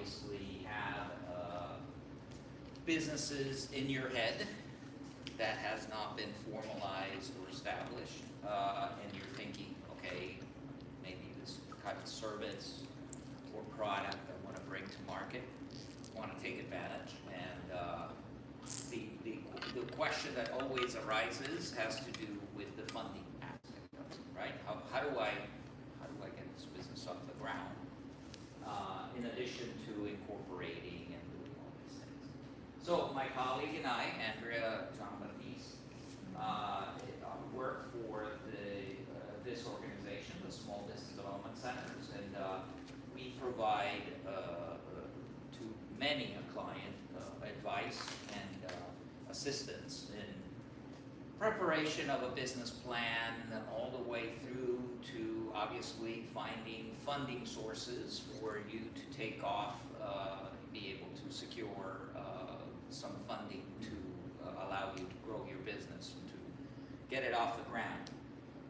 obviously have businesses in your head that has not been formalized or established, and you're thinking, okay, maybe this type of service or product I want to bring to market, want to take advantage, and the question that always arises has to do with the funding aspect of it, right? How do I get this business off the ground? In addition to incorporating and doing all these things. So my colleague and I, Andrea John Baptiste, work for this organization, the Small Business Development Centers, and we provide to many a client advice and assistance in preparation of a business plan, all the way through to obviously finding funding sources for you to take off, be able to secure some funding to allow you to grow your business and to get it off the ground.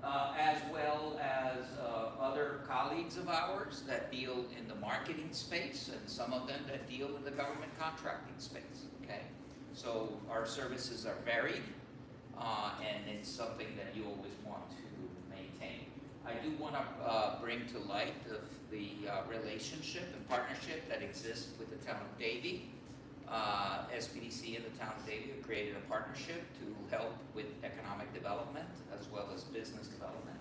As well as other colleagues of ours that deal in the marketing space, and some of them that deal in the government contracting space, okay? So our services are varied, and it's something that you always want to maintain. I do want to bring to light the relationship and partnership that exists with the town of Davie. SBDC and the town of Davie have created a partnership to help with economic development as well as business development,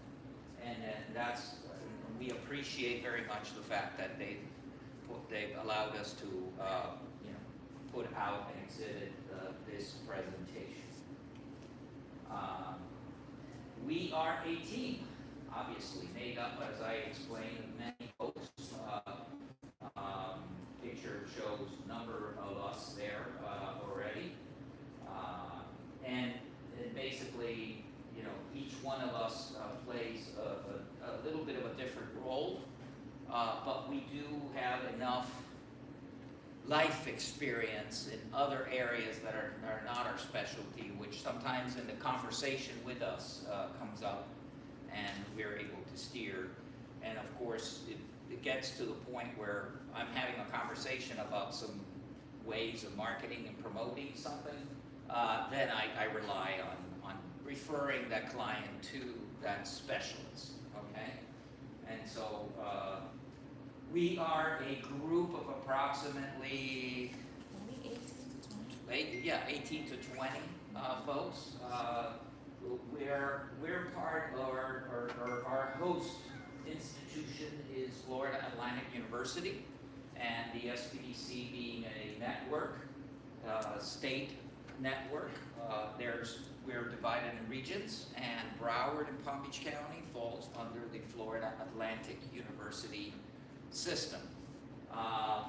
and we appreciate very much the fact that they've allowed us to put out and exhibit this presentation. We are a team, obviously made up, as I explained, of many folks. Picture shows a number of us there already, and basically, each one of us plays a little bit of a different role, but we do have enough life experience in other areas that are not our specialty, which sometimes in the conversation with us comes up, and we're able to steer. And of course, it gets to the point where I'm having a conversation about some ways of marketing and promoting something, then I rely on referring that client to that specialist, okay? And so we are a group of approximately 18 to 20 folks. We're part of our host institution is Florida Atlantic University, and the SBDC being a network, state network. We're divided in regions, and Broward and Palm Beach County falls under the Florida Atlantic University system.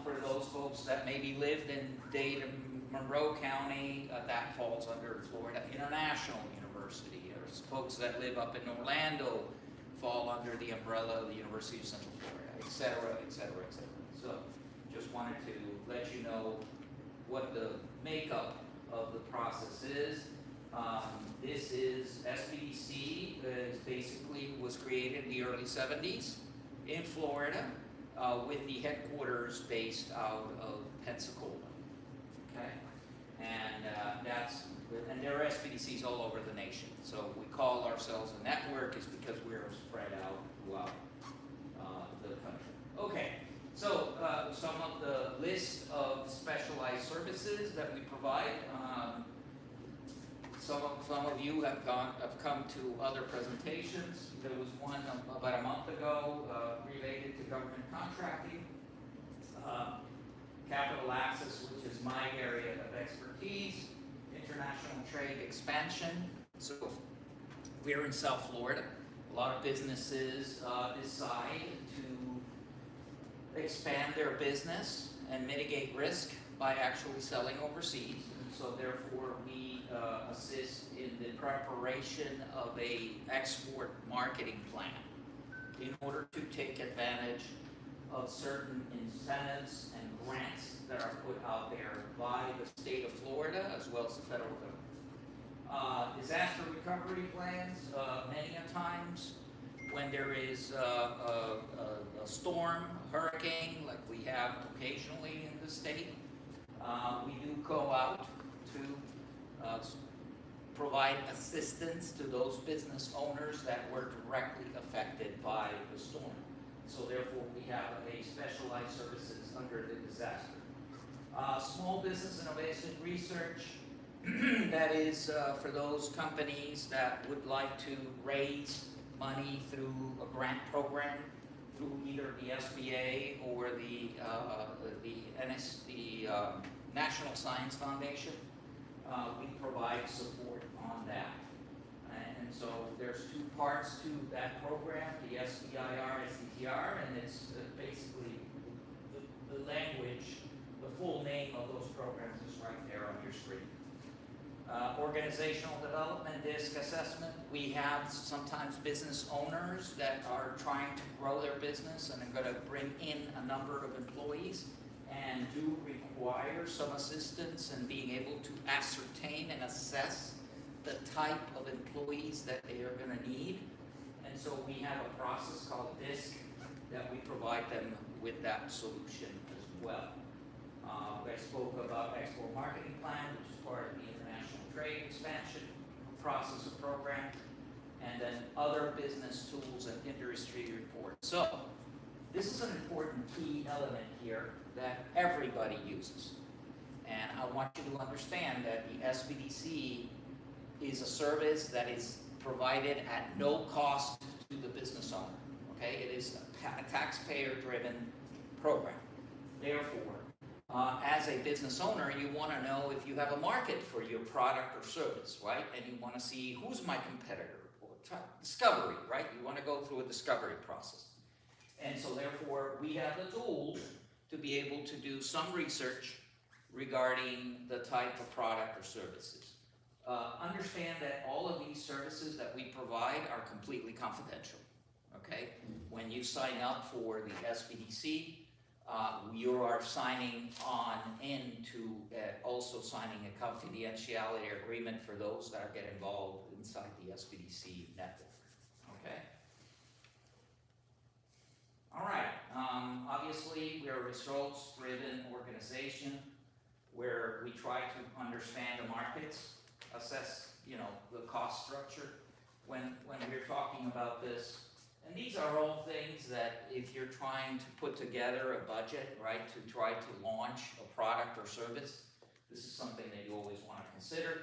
For those folks that maybe lived in Dade and Monroe County, that falls under Florida International University. There's folks that live up in Orlando fall under the umbrella of the University of Central Florida, et cetera, et cetera, et cetera. So just wanted to let you know what the makeup of the process is. This is SBDC, basically was created in the early 70s in Florida, with the headquarters based out of Pensacola. Okay, and there are SBDCs all over the nation. So we call ourselves a network is because we're spread out throughout the country. Okay, so some of the list of specialized services that we provide. Some of you have come to other presentations. There was one about a month ago related to government contracting, capital access, which is my area of expertise, international trade expansion. So we're in South Florida. A lot of businesses decide to expand their business and mitigate risk by actually selling overseas. And so therefore we assist in the preparation of a export marketing plan in order to take advantage of certain incentives and grants that are put out there by the state of Florida as well as the federal government. Disaster recovery plans, many a times when there is a storm, a hurricane, like we have occasionally in the state, we do go out to provide assistance to those business owners that were directly affected by the storm. So therefore, we have a specialized services under the disaster. Small business innovation research, that is for those companies that would like to raise money through a grant program, through either the SBA or the National Science Foundation. We provide support on that. And so there's two parts to that program, the SBIR, SDTR, and it's basically the language, the full name of those programs is right there on your screen. Organizational development, DISC assessment. We have sometimes business owners that are trying to grow their business and are going to bring in a number of employees and do require some assistance in being able to ascertain and assess the type of employees that they are going to need. And so we have a process called DISC that we provide them with that solution as well. I spoke about export marketing plan, which is part of the international trade expansion process of program, and then other business tools and industry reports. So this is an important key element here that everybody uses. And I want you to understand that the SBDC is a service that is provided at no cost to the business owner, okay? It is a taxpayer-driven program. Therefore, as a business owner, you want to know if you have a market for your product or service, right? And you want to see who's my competitor, or discovery, right? You want to go through a discovery process. And so therefore, we have the tools to be able to do some research regarding the type of product or services. Understand that all of these services that we provide are completely confidential, okay? When you sign up for the SBDC, you are signing on into also signing a confidentiality agreement for those that get involved inside the SBDC network, okay? All right, obviously we're a results-driven organization where we try to understand the markets, assess, the cost structure when we're talking about this. And these are all things that if you're trying to put together a budget, right, to try to launch a product or service, this is something that you always want to consider.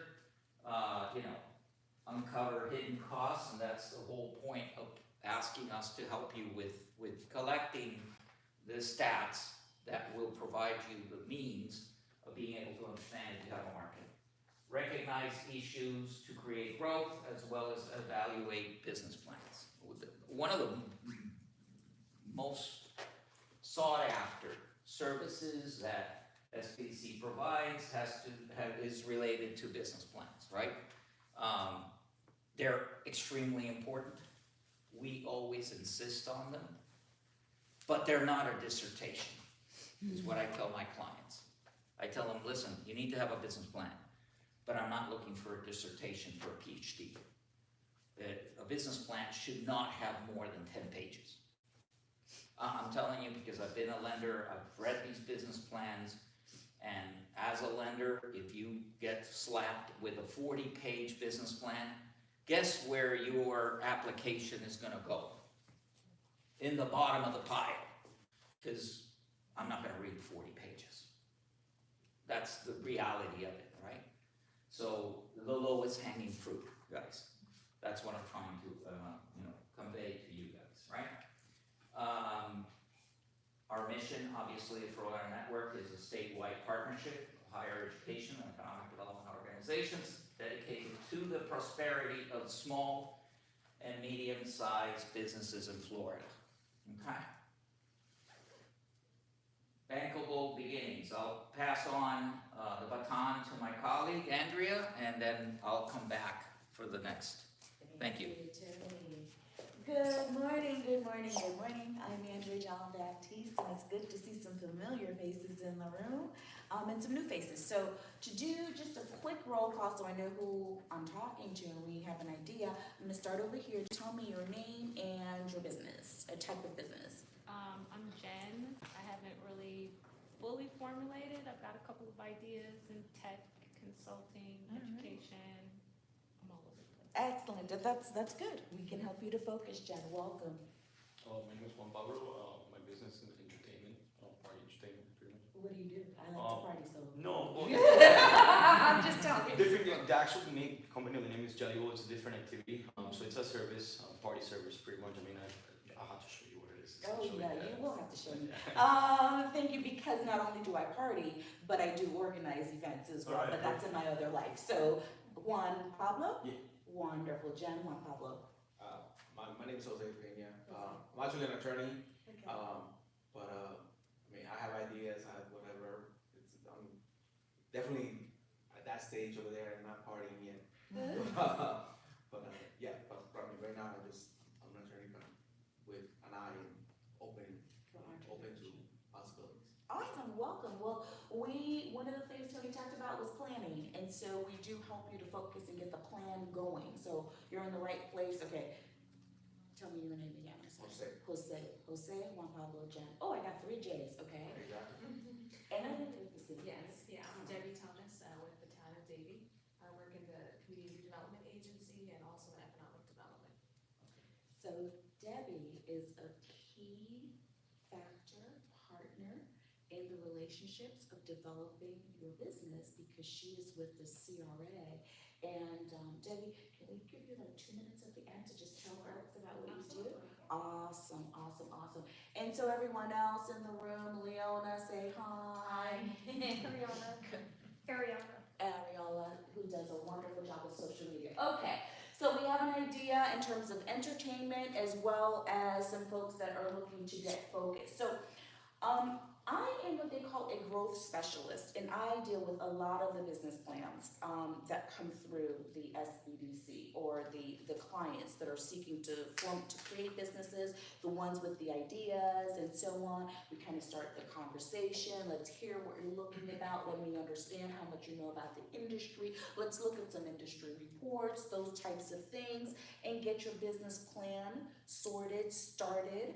Uncover hidden costs, and that's the whole point of asking us to help you with collecting the stats that will provide you the means of being able to understand if you have a market. Recognize issues to create growth, as well as evaluate business plans. One of the most sought after services that SBDC provides is related to business plans, right? They're extremely important. We always insist on them, but they're not a dissertation, is what I tell my clients. I tell them, listen, you need to have a business plan, but I'm not looking for a dissertation for a PhD. A business plan should not have more than 10 pages. I'm telling you because I've been a lender, I've read these business plans, and as a lender, if you get slapped with a 40-page business plan, guess where your application is going to go? In the bottom of the pile, because I'm not going to read 40 pages. That's the reality of it, right? So the lowest hanging fruit, guys. That's what I'm trying to convey to you guys, right? Our mission, obviously, for our network is a statewide partnership of higher education and economic development organizations dedicated to the prosperity of small and medium-sized businesses in Florida. Okay? Bankable beginnings. I'll pass on the baton to my colleague, Andrea, and then I'll come back for the next. Thank you. Good morning, good morning, good morning. I'm Andrea John Baptiste, and it's good to see some familiar faces in the room, and some new faces. So to do just a quick roll call so I know who I'm talking to and we have an idea, I'm gonna start over here. Tell me your name and your business, a type of business. I'm Jen. I haven't really fully formulated. I've got a couple of ideas in tech, consulting, All right. education. I'm all over the place. Excellent, that's good. We can help you to focus, Jen. Welcome. My name is Juan Pablo. My business is entertainment, party entertainment, pretty much. What do you do? I like to party, so. No, well, I'm just talking. different. The actual name, company, the name is Jellywood. It's a different activity. So it's a service, party service, pretty much. I mean, I have to show you what it is. Oh essentially. yeah, you will have to show me. Thank you, because not only do I party, but I do organize events as well, Alright, but that's in my other life. So, Juan Pablo? Yeah. Wonderful, Jen, Juan Pablo. My name is Jose Peña. I'm actually an attorney, but I mean, I have ideas, I have whatever. I'm definitely at that stage over there, not partying yet. But yeah, but probably right now I'm an attorney, but with an eye open to possibilities. Awesome, welcome. Well, one of the things Tony talked about was planning, and so we do help you to focus and get the plan going. So you're in the right place. Okay, tell me your name again. Jose, Juan Pablo, Jen. Oh, I got 3 J's. Okay. Exactly. And I think it's the same. Yes, yeah, I'm Debbie Thomas with the town of Davie. I work in the Community Development Agency and also in economic development. So Debbie is a key factor, partner in the relationships of developing your business because she is with the CRA. And Debbie, can we give you like 2 minutes at the end to just tell folks about what you do? Awesome, awesome, awesome. And so everyone else in the room, Leona, say hi. Ariola, who does a wonderful job with social media. Okay, so we have an idea in terms of entertainment as well as some folks that are looking to get focused. So I am what they call a growth specialist, and I deal with a lot of the business plans that come through the SBDC, or the clients that are seeking to create businesses, the ones with the ideas and so on. We kind of start the conversation. Let's hear what you're looking about. Let me understand how much you know about the industry. Let's look at some industry reports, those types of things, and get your business plan sorted, started,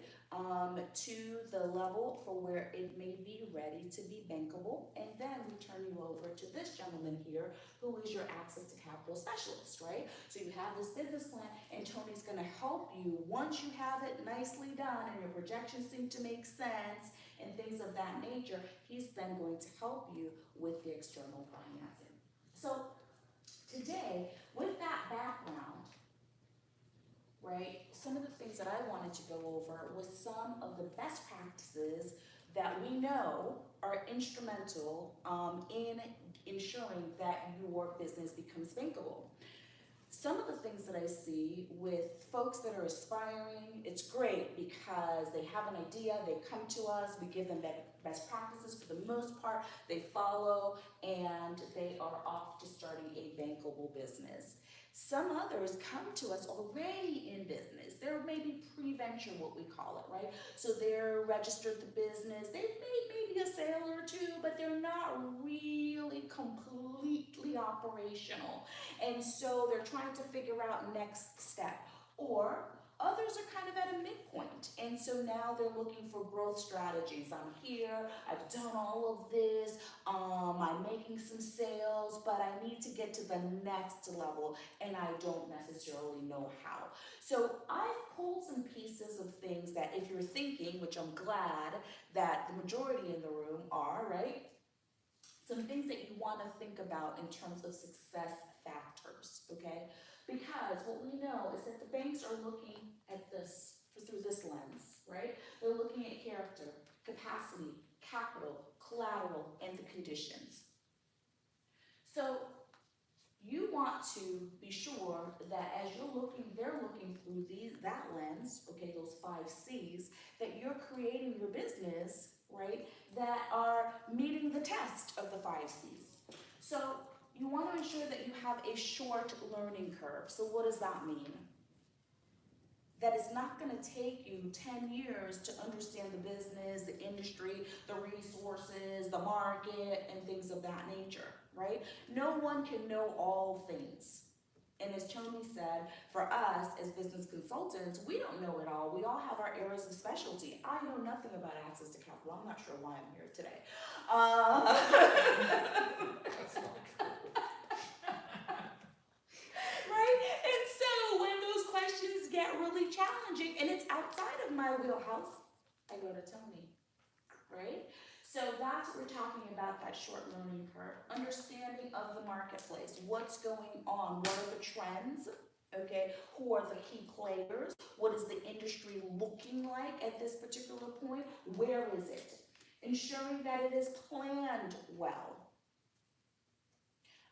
to the level for where it may be ready to be bankable. And then we turn you over to this gentleman here, who is your access to capital specialist, right? So you have this business plan, and Tony's gonna help you once you have it nicely done and your projections seem to make sense and things of that nature. He's then going to help you with the external financing. So today, with that background, right, some of the things that I wanted to go over was some of the best practices that we know are instrumental in ensuring that your business becomes bankable. Some of the things that I see with folks that are aspiring, it's great because they have an idea, they come to us, we give them best practices for the most part, they follow, and they are off to starting a bankable business. Some others come to us already in business. They're maybe pre-venture, what we call it, right? So they're registered the business. They've made maybe a sale or two, but they're not really completely operational. And so they're trying to figure out next step. Or others are kind of at a midpoint, and so now they're looking for growth strategies. I'm here, I've done all of this, I'm making some sales, but I need to get to the next level, and I don't necessarily know how. So I've pulled some pieces of things that if you're thinking, which I'm glad that the majority in the room are, right? Some things that you want to think about in terms of success factors, okay? Because what we know is that the banks are looking at this through this lens, right? They're looking at character, capacity, capital, collateral, and the conditions. So you want to be sure that as they're looking through that lens, okay, those 5 C's, that you're creating your business, right, that are meeting the test of the 5 C's. So you want to ensure that you have a short learning curve. So what does that mean? that it's not gonna take you 10 years to understand the business, the industry, the resources, the market, and things of that nature, right? No one can know all things. And as Tony said, for us as business consultants, we don't know it all. We all have our areas of specialty. I know nothing about access to capital. I'm not sure why I'm here today. Right? And so when those questions get really challenging and it's outside of my wheelhouse, I go to Tony, right? So that's what we're talking about, that short learning curve. Understanding of the marketplace, what's going on, what are the trends, okay? Who are the key players? What is the industry looking like at this particular point? Where is it? Ensuring that it is planned well.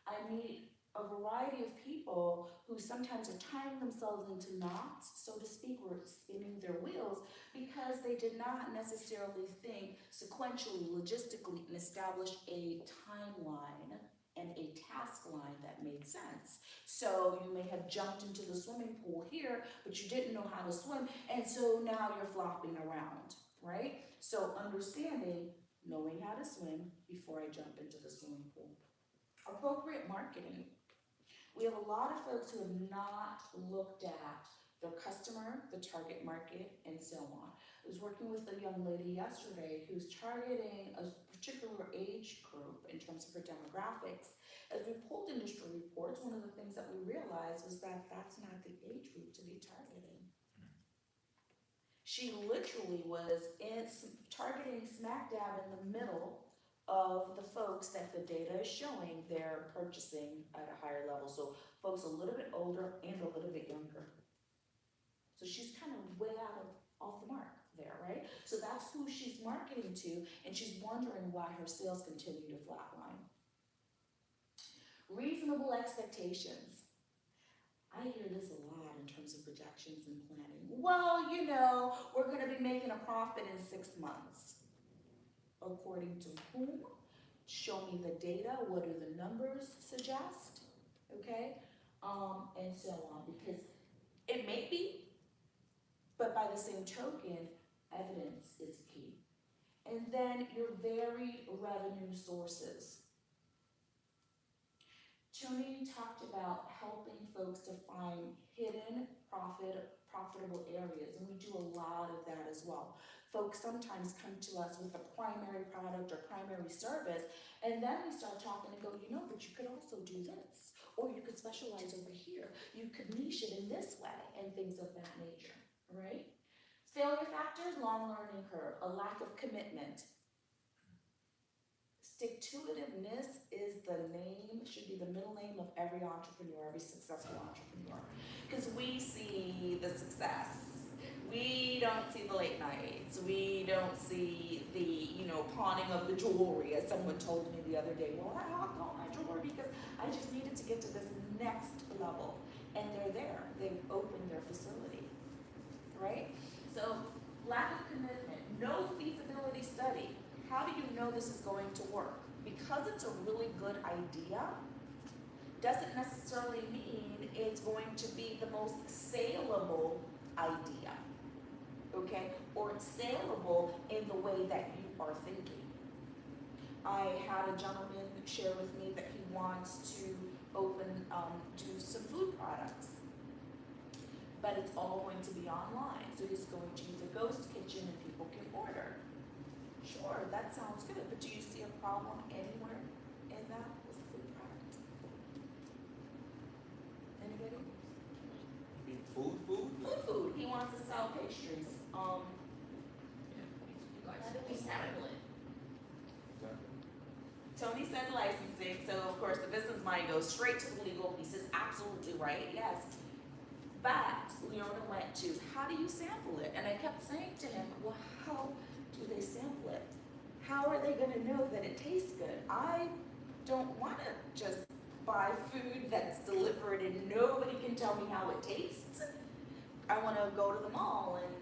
I meet a variety of people who sometimes are tying themselves into knots, so to speak, or spinning their wheels, because they did not necessarily think sequentially, logistically, and establish a timeline and a task line that made sense. So you may have jumped into the swimming pool here, but you didn't know how to swim, and so now you're flopping around, right? So understanding, knowing how to swim before I jump into the swimming pool. Appropriate marketing. We have a lot of folks who have not looked at their customer, the target market, and so on. I was working with a young lady yesterday who's targeting a particular age group in terms of her demographics. As we pulled industry reports, one of the things that we realized was that that's not the age group to be targeting. She literally was targeting smack dab in the middle of the folks that the data is showing they're purchasing at a higher level. So folks a little bit older and a little bit younger. So she's kind of way off the mark there, right? So that's who she's marketing to, and she's wondering why her sales continue to flatline. Reasonable expectations. I hear this a lot in terms of projections and planning. Well, you know, we're gonna be making a profit in 6 months. According to whom? Show me the data, what do the numbers suggest, okay? And so on, because it may be, but by the same token, evidence is key. And then your varied revenue sources. Tony talked about helping folks to find hidden profitable areas, and we do a lot of that as well. Folks sometimes come to us with a primary product or primary service, and then we start talking and go, you know, but you could also do this, or you could specialize over here, you could niche it in this way, and things of that nature, right? Failure factors, long learning curve, a lack of commitment. Stick-to-itiveness is the name, should be the middle name of every entrepreneur, every successful entrepreneur. Because we see the success. We don't see the late nights. We don't see the, you know, pawning of the jewelry, as someone told me the other day. Well, I hopped all my jewelry because I just needed to get to this next level. And they're there. They've opened their facility, right? So, lack of commitment, no feasibility study. How do you know this is going to work? Because it's a really good idea, doesn't necessarily mean it's going to be the most saleable idea, okay? Or saleable in the way that you are thinking. I had a gentleman share with me that he wants to do some food products, but it's all going to be online. So he's going to use a ghost kitchen and people can order. Sure, that sounds good, but do you see a problem anywhere in that with food products? Anybody? You mean food? Food. He wants to sell pastries. How do we sample it? Tony said licensing, so of course the business mind goes straight to the legal. He says absolutely right, yes. But Leona went to, how do you sample it? And I kept saying to him, well, how do they sample it? How are they gonna know that it tastes good? I don't wanna just buy food that's delivered and nobody can tell me how it tastes. I wanna go to the mall and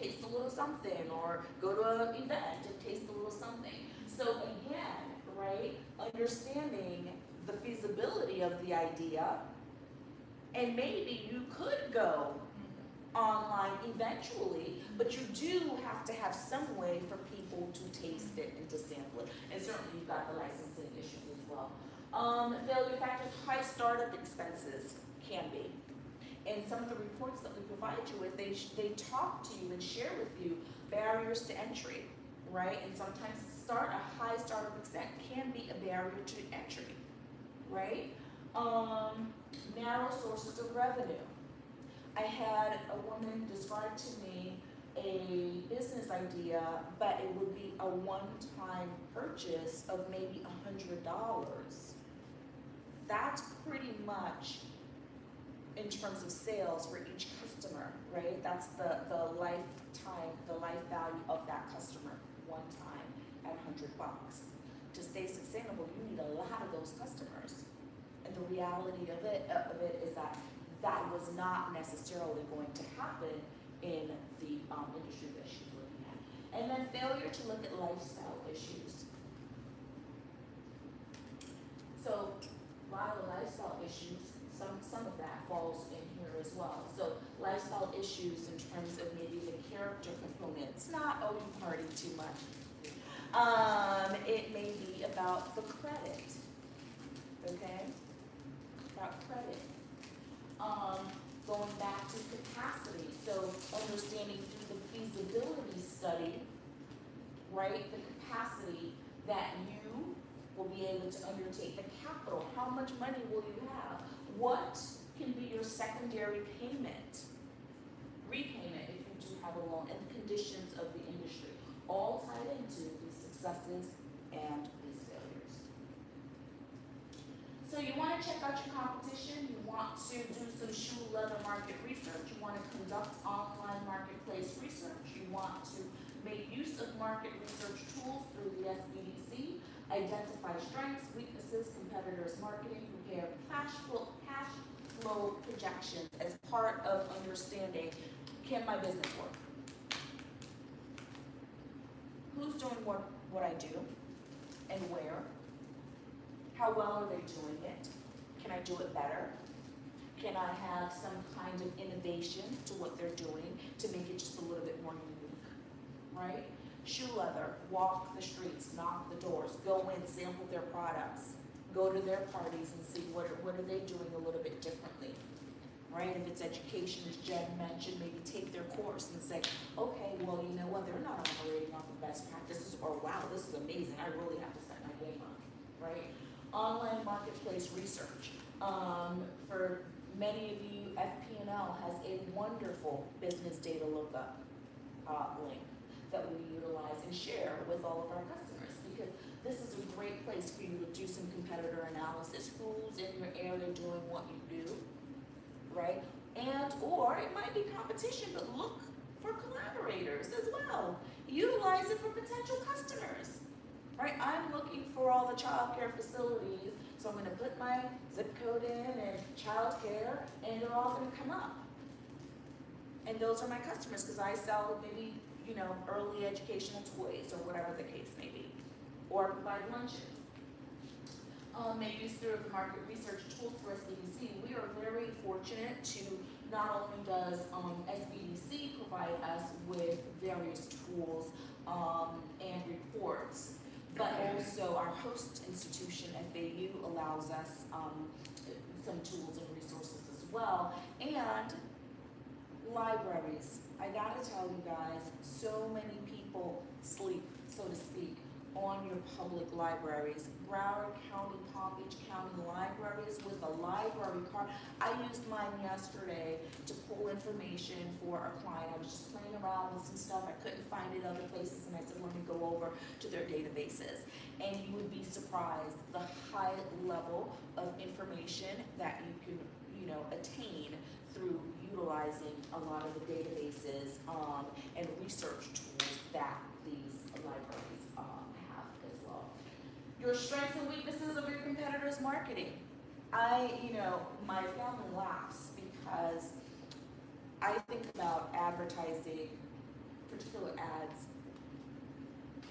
taste a little something, or go to an event and taste a little something. So again, right, understanding the feasibility of the idea, and maybe you could go online eventually, but you do have to have some way for people to taste it and to sample it. And certainly you've got the licensing issues as well. Failure factors, high startup expenses can be. And some of the reports that we provide you with, they talk to you and share with you barriers to entry, right? And sometimes a high startup expense can be a barrier to entry, right? Narrow sources of revenue. I had a woman describe to me a business idea, but it would be a one-time purchase of maybe $100. That's pretty much in terms of sales for each customer, right? That's the lifetime, the life value of that customer one time at $100. To stay sustainable, you need a lot of those customers. And the reality of it is that that was not necessarily going to happen in the industry that she's looking at. And then failure to look at lifestyle issues. So a lot of the lifestyle issues, some of that falls in here as well. So lifestyle issues in terms of maybe the character components, not, oh, you party too much. It may be about the credit, okay? About credit. Going back to capacity, so understanding through the feasibility study, right, the capacity that you will be able to undertake, the capital, how much money will you have? What can be your secondary payment, repayment if you do have a loan, and the conditions of the industry, all tied into these successes and these failures. So you want to check out your competition, you want to do some shoe leather market research, you want to conduct online marketplace research, you want to make use of market research tools through the SBDC, identify strengths, weaknesses, competitors' marketing, prepare cash flow projections as part of understanding, can my business work? Who's doing what I do and where? How well are they doing it? Can I do it better? Can I have some kind of innovation to what they're doing to make it just a little bit more unique, right? Shoe leather, walk the streets, knock the doors, go in, sample their products, go to their parties and see what are they doing a little bit differently, right? If it's education, as Jen mentioned, maybe take their course and say, okay, well, you know what, they're not operating off of best practices, or wow, this is amazing, I really have to set my game up, right? Online marketplace research. For many of you, FP&L has a wonderful business data lookup link that we utilize and share with all of our customers, because this is a great place for you to do some competitor analysis. Who's in your area doing what you do, right? And, or it might be competition, but look for collaborators as well. Utilize it for potential customers, right? I'm looking for all the childcare facilities, so I'm gonna put my zip code in and childcare, and they're all gonna come up. And those are my customers, because I sell maybe, you know, early educational toys or whatever the case may be, or provide lunches. Maybe through the market research tools for SBDC, we are very fortunate to, not only does SBDC provide us with various tools and reports, but also our host institution, FAU, allows us some tools and resources as well, and libraries. I gotta tell you guys, so many people sleep, so to speak, on your public libraries. Broward County, Palm Beach County libraries with a library card. I used mine yesterday to pull information for a client. I was just playing around with some stuff. I couldn't find it other places, and I said, let me go over to their databases. And you would be surprised the high level of information that you can, you know, attain through utilizing a lot of the databases and research tools that these libraries have as well. Your strengths and weaknesses of your competitors' marketing. My family laughs because I think about advertising, particular ads,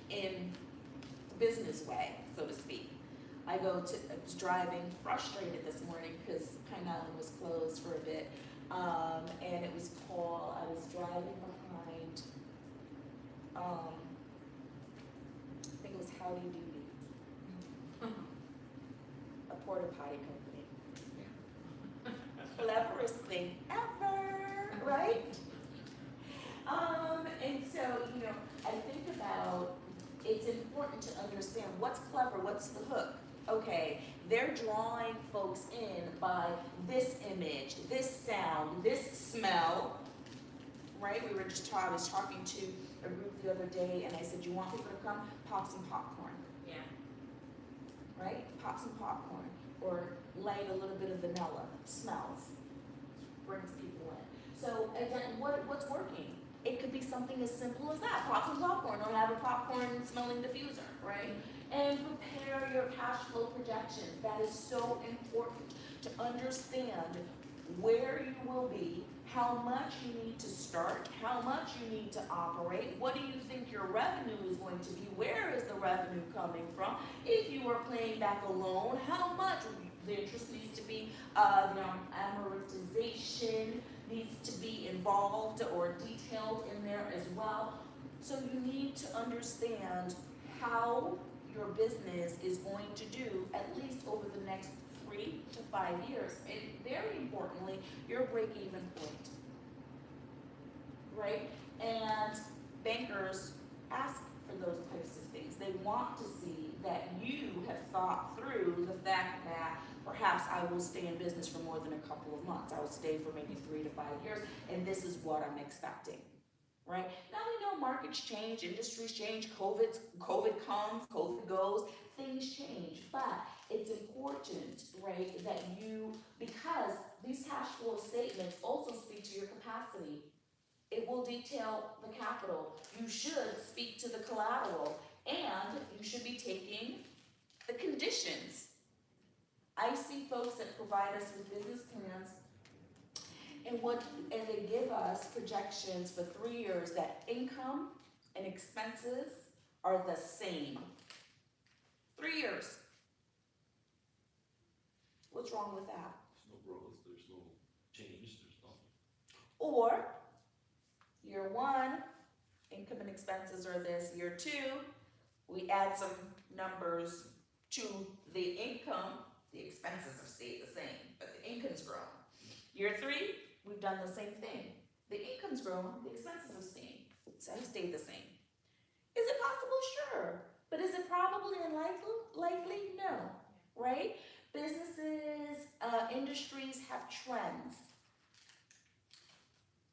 in a business way, so to speak. I was driving frustrated this morning because Pine Island was closed for a bit. And it was called, I was driving behind, I think it was Howdy Doody, a porta potty company. Cleverest thing ever, right? And so, I think about, it's important to understand what's clever, what's the hook. Okay, they're drawing folks in by this image, this sound, this smell, right? I was talking to a group the other day and I said, you want people to come? Pop some popcorn. Yeah. Right? Pop some popcorn or light a little bit of vanilla, smells, brings people in. So again, what's working? It could be something as simple as that. Pop some popcorn or have a popcorn smelling diffuser, right? And prepare your cash flow projections. That is so important to understand where you will be, how much you need to start, how much you need to operate, what do you think your revenue is going to be, where is the revenue coming from, if you are paying back a loan, how much the interest needs to be, the amortization needs to be involved or detailed in there as well. So you need to understand how your business is going to do at least over the next 3 to 5 years. And very importantly, your break-even point, right? And bankers ask for those types of things. They want to see that you have thought through the fact that perhaps I will stay in business for more than a couple of months. I will stay for maybe 3 to 5 years, and this is what I'm expecting, right? Now we know markets change, industries change, COVID comes, COVID goes, things change, but it's important, right, that because these cash flow statements also speak to your capacity. It will detail the capital. You should speak to the collateral, and you should be taking the conditions. I see folks that provide us with business plans and they give us projections for 3 years that income and expenses are the same. 3 years. What's wrong with that? There's no growth, there's no change, there's nothing. Or year 1, income and expenses are this. Year 2, we add some numbers to the income. The expenses have stayed the same, but the income's grown. Year 3, we've done the same thing. The income's grown, the expenses have stayed the same. Is it possible? Sure. But is it probably likely? No. Right? Businesses, industries have trends.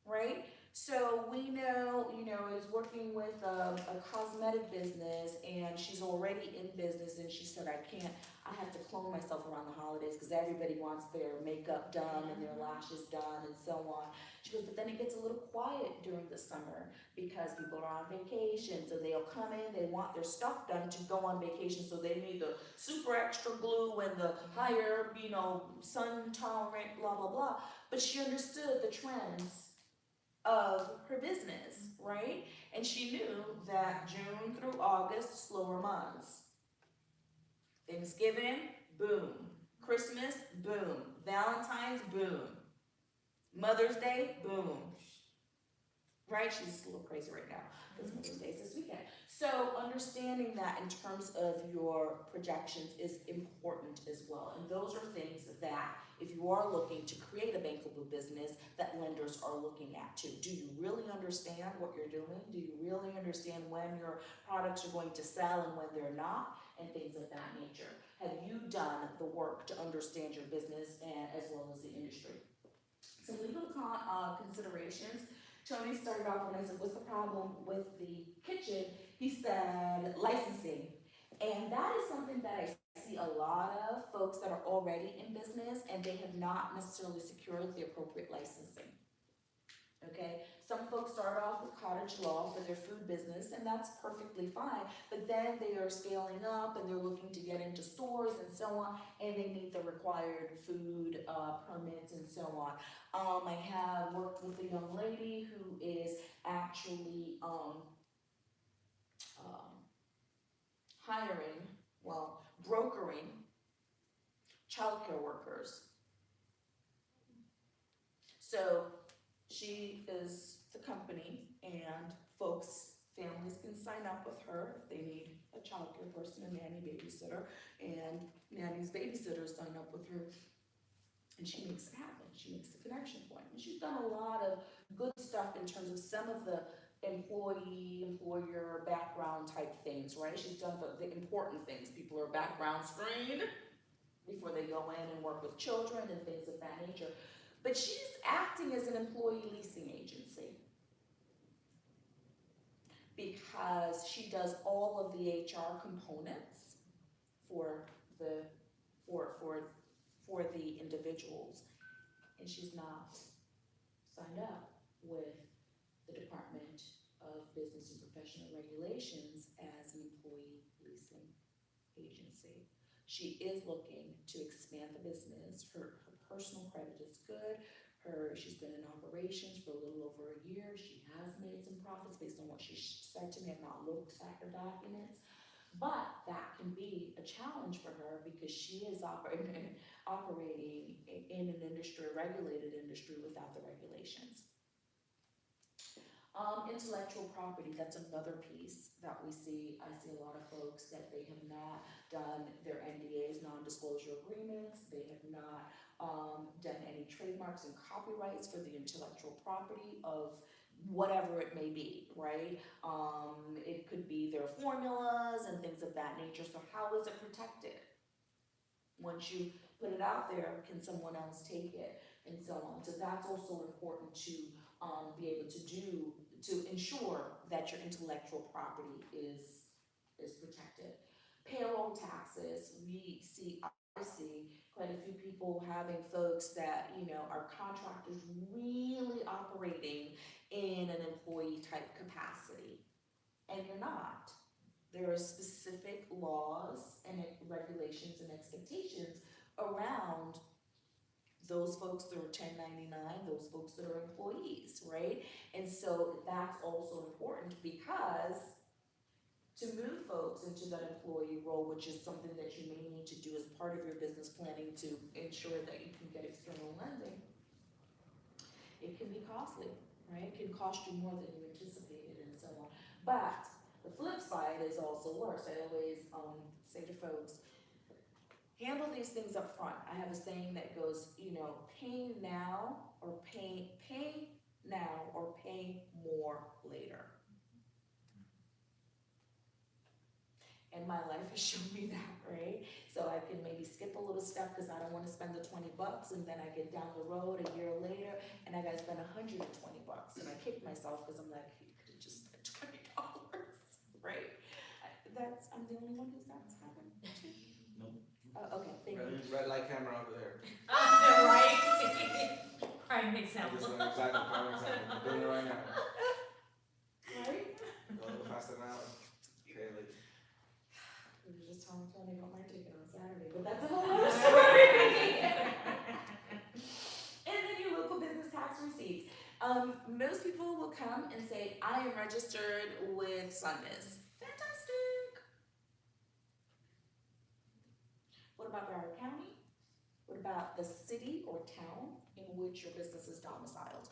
Right? So we know, I was working with a cosmetic business and she's already in business and she said, I have to clone myself around the holidays because everybody wants their makeup done and their lashes done and so on. She goes, but then it gets a little quiet during the summer because people are on vacation, so they'll come in, they want their stuff done to go on vacation, so they need the super extra glue and the higher, sun tolerant, blah, blah, blah. But she understood the trends of her business, right? And she knew that June through August, slower months. Thanksgiving, boom. Christmas, boom. Valentine's, boom. Mother's Day, boom. Right? She's a little crazy right now because Mother's Day is this weekend. So understanding that in terms of your projections is important as well. And those are things that if you are looking to create a bankable business that lenders are looking at too. Do you really understand what you're doing? Do you really understand when your products are going to sell and when they're not? And things of that nature. Have you done the work to understand your business and as well as the industry? Some legal considerations. Tony started off when I said, what's the problem with the kitchen? He said, licensing. And that is something that I see a lot of folks that are already in business and they have not necessarily secured the appropriate licensing. Okay, some folks start off with cottage law for their food business and that's perfectly fine, but then they are scaling up and they're looking to get into stores and so on, and they need the required food permits and so on. I have worked with a young lady who is actually brokering childcare workers. So she is the company, and families can sign up with her if they need a childcare person, a nanny babysitter, and nanny's babysitters sign up with her, and she makes it happen. She makes the connection point. And she's done a lot of good stuff in terms of some of the employer background type things, right? She's done the important things. People are background screened before they go in and work with children and things of that nature. But she's acting as an employee leasing agency because she does all of the HR components for the individuals, and she's not signed up with the Department of Business and Professional Regulations as an employee leasing agency. She is looking to expand the business. Her personal credit is good. She's been in operations for a little over a year. She has made some profits based on what she said to me. I've not looked at her documents, but that can be a challenge for her because she is operating in an industry, a regulated industry, without the regulations. Intellectual property, that's another piece that we see. I see a lot of folks that they have not done their NDAs, non-disclosure agreements. They have not done any trademarks and copyrights for the intellectual property of whatever it may be, right? It could be their formulas and things of that nature. So how is it protected? Once you put it out there, can someone else take it, and so on? So that's also important to be able to ensure that your intellectual property is protected. Payroll taxes, I see quite a few people having folks that, are contractors really operating in an employee type capacity, and you're not. There are specific laws and regulations and expectations around those folks that are 1099, those folks that are employees, right? And so that's also important because to move folks into that employee role, which is something that you may need to do as part of your business planning to ensure that you can get external lending, it can be costly, right? It can cost you more than you anticipated and so on. But the flip side is also worse. I always say to folks, handle these things up front. I have a saying that goes, pay now or pay more later. And my life has shown me that, right? So I can maybe skip a little step because I don't want to spend the $20, and then I get down the road a year later and I got to spend $120, and I kick myself because I'm like, you could have just spent $20, right? I'm the only one who's that's happened to. No. Okay, thank you. Red light camera over there. Right? Prime I example. just went exactly prime example. I'm doing it right now. Right? Go a little faster now. Okay, like, We were just telling Tony about my ticket on Saturday, but that's a whole other story. And then your local business tax receipts. Most people will come and say, I am registered with Sundays. Fantastic. What about Broward County? What about the city or town in which your business is domiciled?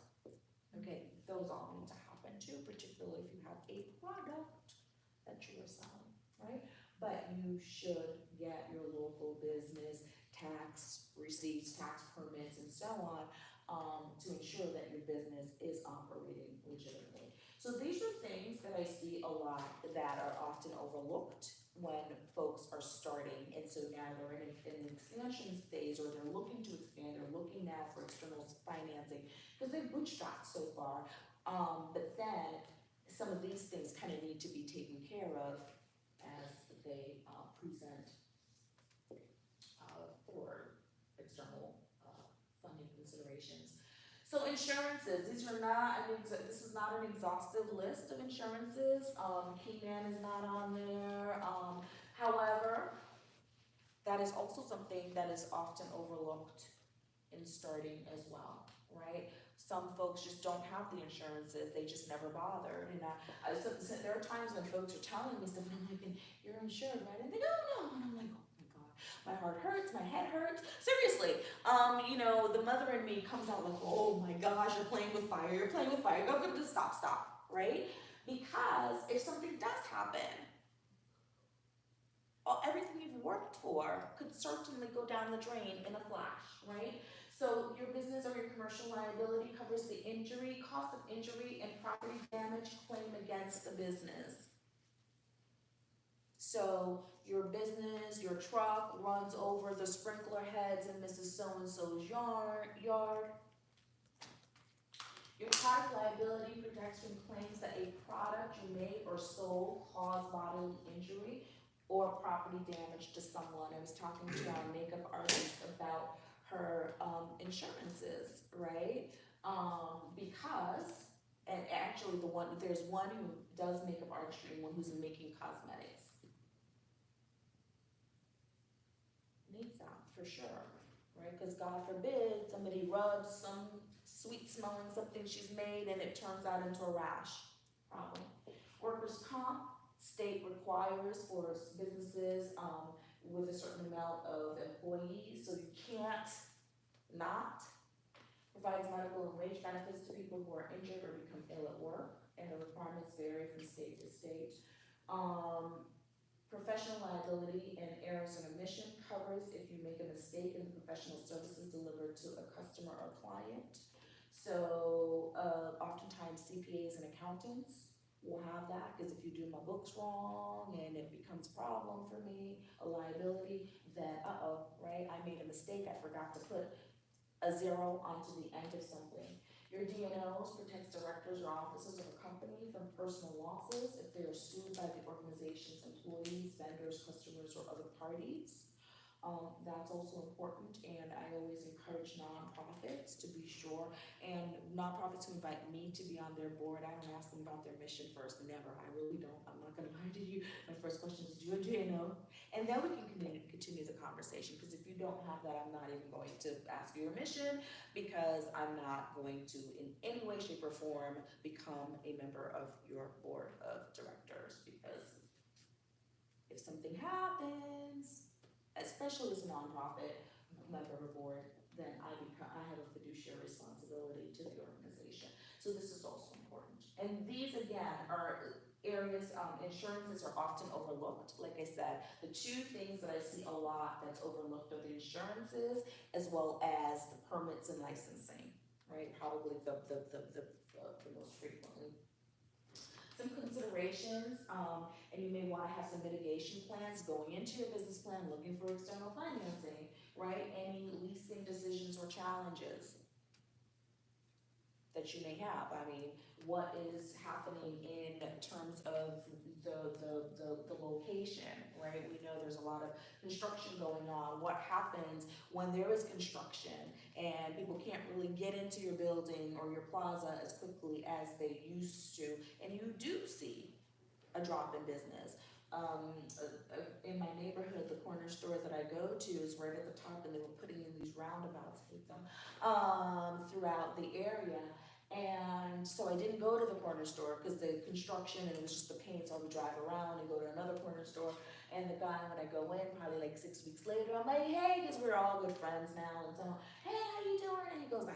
Okay, those all need to happen too, particularly if you have a product that you are selling, right? But you should get your local business tax receipts, tax permits, and so on, to ensure that your business is operating legitimately. So these are things that I see a lot that are often overlooked when folks are starting, and so now they're in an expansion phase, or they're looking to expand, they're looking now for external financing, because they've bootstrapped so far, but then some of these things kind of need to be taken care of as they present for external funding considerations. So insurances, these are not, this is not an exhaustive list of insurances. Keyman is not on there. However, that is also something that is often overlooked in starting as well, right? Some folks just don't have the insurances, they just never bothered. And so there are times when folks are telling me stuff, and I'm like, you're insured, right? And they go, no, and I'm like, oh my God. my heart hurts, my head hurts. Seriously, you know, the mother in me comes out like, oh my gosh, you're playing with fire, go, stop, right? Because if something does happen, everything you've worked for could certainly go down the drain in a flash, right? So your business or your commercial liability covers the injury, cost of injury, and property damage claim against the business. So your business, your truck runs over the sprinkler heads in Mrs. So-and-so's yard. Your product liability protects from claims that a product you made or sold caused bodily injury or property damage to someone. I was talking to our makeup artist about her insurances, right? Because, and actually there's one who does makeup artistry and one who's making cosmetics. Needs that for sure, right? Because God forbid somebody rubs some sweet smelling something she's made and it turns out into a rash problem. Workers' comp, state requires for businesses with a certain amount of employees, so you can't not. Provides medical and wage benefits to people who are injured or become ill at work, and the requirements vary from state to state. Professional liability and errors and omission covers if you make a mistake in the professional services delivered to a customer or client. So oftentimes CPAs and accountants will have that, because if you do my books wrong and it becomes a problem for me, a liability, then right, I made a mistake, I forgot to put a zero onto the end of something. Your D&Os protects directors or officers of a company from personal losses if they are sued by the organization's employees, vendors, customers, or other parties. That's also important, and I always encourage nonprofits to be sure, and nonprofits who invite me to be on their board, I don't ask them about their mission first, never, I really don't. I'm not gonna lie to you. My first question is, do you know? And then we can continue the conversation, because if you don't have that, I'm not even going to ask you your mission, because I'm not going to in any way, shape, or form become a member of your board of directors, because if something happens, especially as a nonprofit member of a board, then I have a fiduciary responsibility to the organization. So this is also important. And these again are areas, insurances are often overlooked. Like I said, the two things that I see a lot that's overlooked are the insurances as well as the permits and licensing, right? Probably the most frequently. Some considerations, and you may want to have some mitigation plans going into your business plan, looking for external financing, right? Any leasing decisions or challenges that you may have. I mean, what is happening in terms of the location, right? We know there's a lot of construction going on. What happens when there is construction and people can't really get into your building or your plaza as quickly as they used to, and you do see a drop in business. In my neighborhood, the corner store that I go to is right at the top, and they were putting in these roundabouts, hate them, throughout the area. And so I didn't go to the corner store because the construction and it was just the pain, so I would drive around and go to another corner store. And the guy, when I go in, probably like 6 weeks later, I'm like, hey, because we're all good friends now. And so, hey, how you doing? And he goes,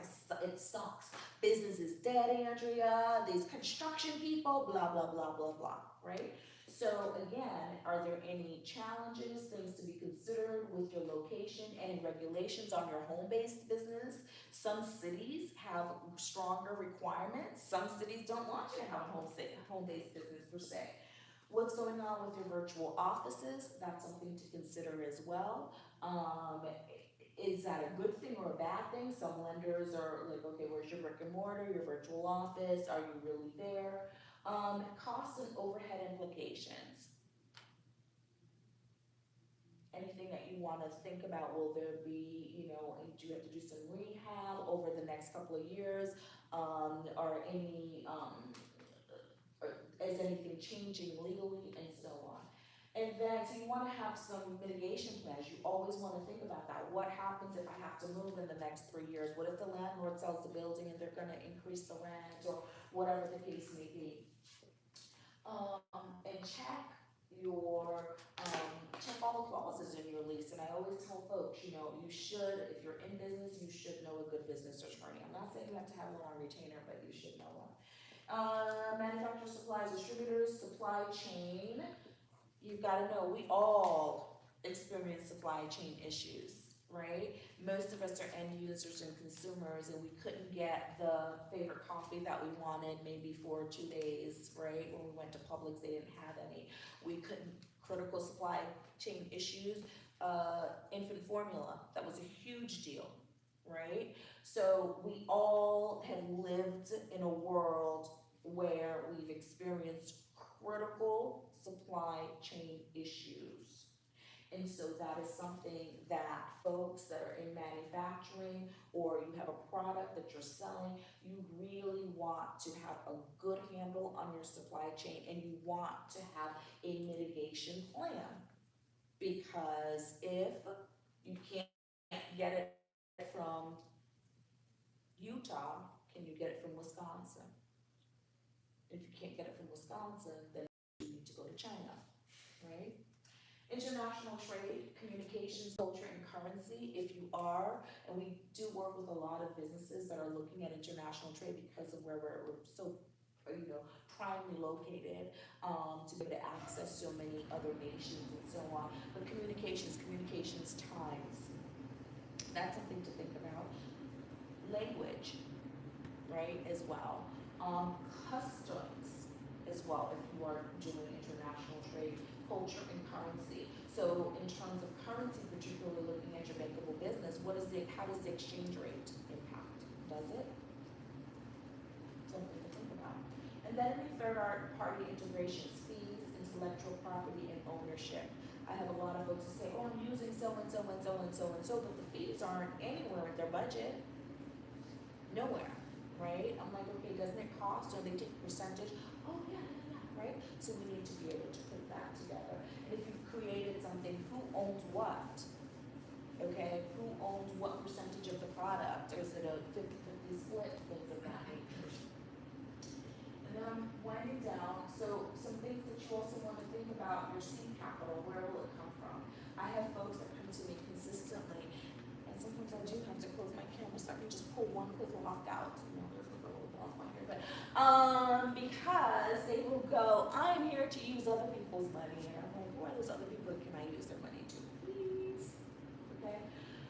it sucks. Business is dead, Andrea. These construction people, blah, blah, blah, blah, blah, right? So again, are there any challenges, things to be considered with your location, any regulations on your home-based business? Some cities have stronger requirements. Some cities don't want you to have a home-based business per se. What's going on with your virtual offices? That's something to consider as well. Is that a good thing or a bad thing? Some lenders are like, okay, where's your brick and mortar, your virtual office? Are you really there? Cost and overhead implications. Anything that you want to think about? Will there be, do you have to do some rehab over the next couple of years? Or is anything changing legally, and so on? And then, so you want to have some mitigation plans. You always want to think about that. What happens if I have to move in the next 3 years? What if the landlord sells the building and they're going to increase the rent, or whatever the case may be? And check your, check all the clauses in your lease, and I always tell folks, you know, you should, if you're in business, you should know a good business attorney. I'm not saying you have to have one on retainer, but you should know one. Manufacturers, suppliers, distributors, supply chain, you've gotta know, we all experience supply chain issues, right? Most of us are end users and consumers, and we couldn't get the favorite coffee that we wanted maybe for 2 days, right? When we went to Publix, they didn't have any. We couldn't, critical supply chain issues, infant formula, that was a huge deal, right? So we all have lived in a world where we've experienced critical supply chain issues. And so that is something that folks that are in manufacturing, or you have a product that you're selling, you really want to have a good handle on your supply chain, and you want to have a mitigation plan. Because if you can't get it from Utah, can you get it from Wisconsin? If you can't get it from Wisconsin, then you need to go to China, right? International trade, communications, culture, and currency, if you are, and we do work with a lot of businesses that are looking at international trade because of where we're so, you know, primely located, to be able to access so many other nations and so on. But communications times, that's something to think about. Language, right, as well. Customs as well, if you are doing international trade, culture and currency. So in terms of currency, particularly looking at your bankable business, how does the exchange rate impact? Does it? Something to think about. And then the third are party integrations, fees, intellectual property, and ownership. I have a lot of folks who say, oh, I'm using so-and-so and so-and-so and so, but the fees aren't anywhere in their budget. Nowhere, right? I'm like, okay, doesn't it cost? Or they take a percentage? Oh, yeah, right? So we need to be able to put that together. And if you've created something, who owns what? Okay, who owns what percentage of the product? Or is it a 50-50 split? Things of that nature. And then I'm winding down, so some things that you also want to think about, your seed capital, where will it come from? I have folks that come to me consistently, and sometimes I do have to close my camera so I can just pull one quick lock out. You know, there's a little off my hair, but because they will go, I'm here to use other people's money, and I'm like, why those other people can I use their money to, please? Okay,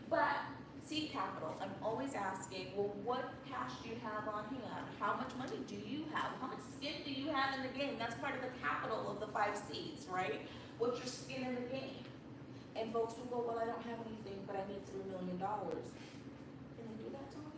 but seed capital, I'm always asking, well, what cash do you have on hand? How much money do you have? How much skin do you have in the game? That's part of the capital of the 5 C's, right? What's your skin in the game? And folks will go, well, I don't have anything, but I need $3 million. Can I do that, Tony?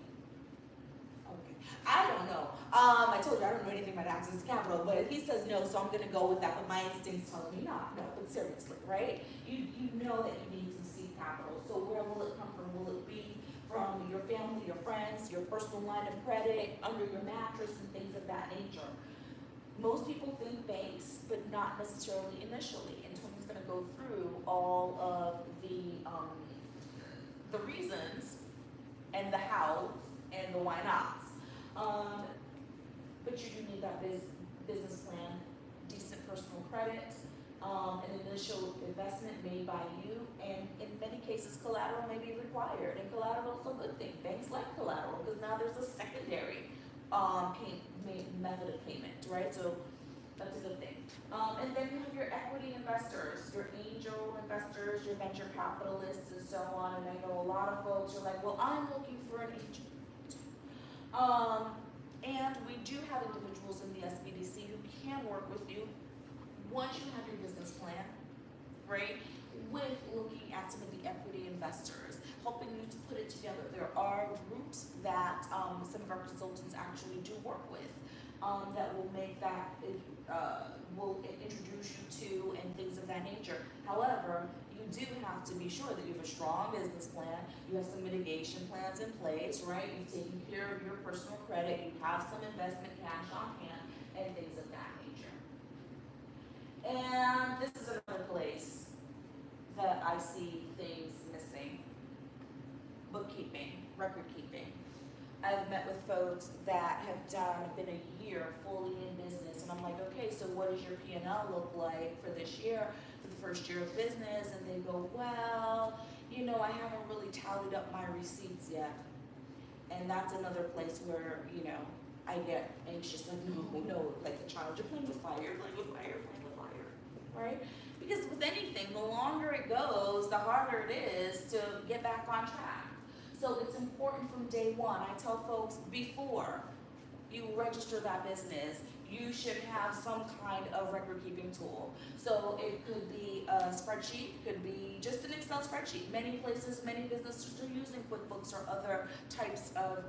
Okay, I don't know. I told you I don't know anything about access to capital, but he says no, so I'm gonna go with that, but my instinct's telling me not. No, but seriously, right? You know that you need some seed capital, so where will it come from? Will it be from your family, your friends, your personal line of credit, under your mattress, and things of that nature? Most people think banks, but not necessarily initially, and Tony's gonna go through all of the reasons, and the hows, and the why nots. But you do need that business plan, decent personal credit, an initial investment made by you, and in many cases, collateral may be required, and collateral is a good thing. Banks like collateral, because now there's a secondary method of payment, right? So that's a good thing. And then you have your equity investors, your angel investors, your venture capitalists, and so on. And I know a lot of folks are like, well, I'm looking for an angel. And we do have individuals in the SBDC who can work with you once you have your business plan, right? With looking at some of the equity investors, helping you to put it together. There are groups that some of our consultants actually do work with that will make that, will introduce you to and things of that nature. However, you do have to be sure that you have a strong business plan, you have some mitigation plans in place, right? You've taken care of your personal credit, you have some investment cash on hand, and things of that nature. And this is another place that I see things missing. Bookkeeping, record keeping. I've met with folks that have been a year fully in business, and I'm like, okay, so what does your P&L look like for this year, for the first year of business? And they go, well, I haven't really tallied up my receipts yet. And that's another place where, I get anxious, like, no, like the child, you're playing with fire, you're playing with fire, you're playing with fire, right? Because with anything, the longer it goes, the harder it is to get back on track. So it's important from day one. I tell folks before you register that business, you should have some kind of record keeping tool. So it could be a spreadsheet, could be just an Excel spreadsheet. Many places, many businesses are using QuickBooks or other types of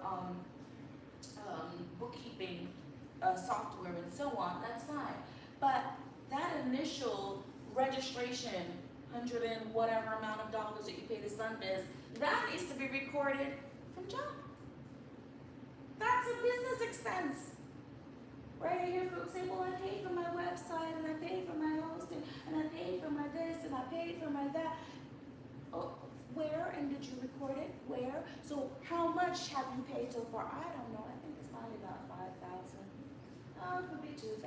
bookkeeping software and so on. That's fine. But that initial registration, 100 and whatever amount of dollars that you pay to Sunbiz, that needs to be recorded from jump. That's a business expense. Right? I hear folks say, well, I paid for my website, and I paid for my hosting, and I paid for my this, and I paid for my that. Oh, where, and did you record it? Where? So how much have you paid so far? I don't know. I think it's probably about 5,000. Oh, it could be 2,000.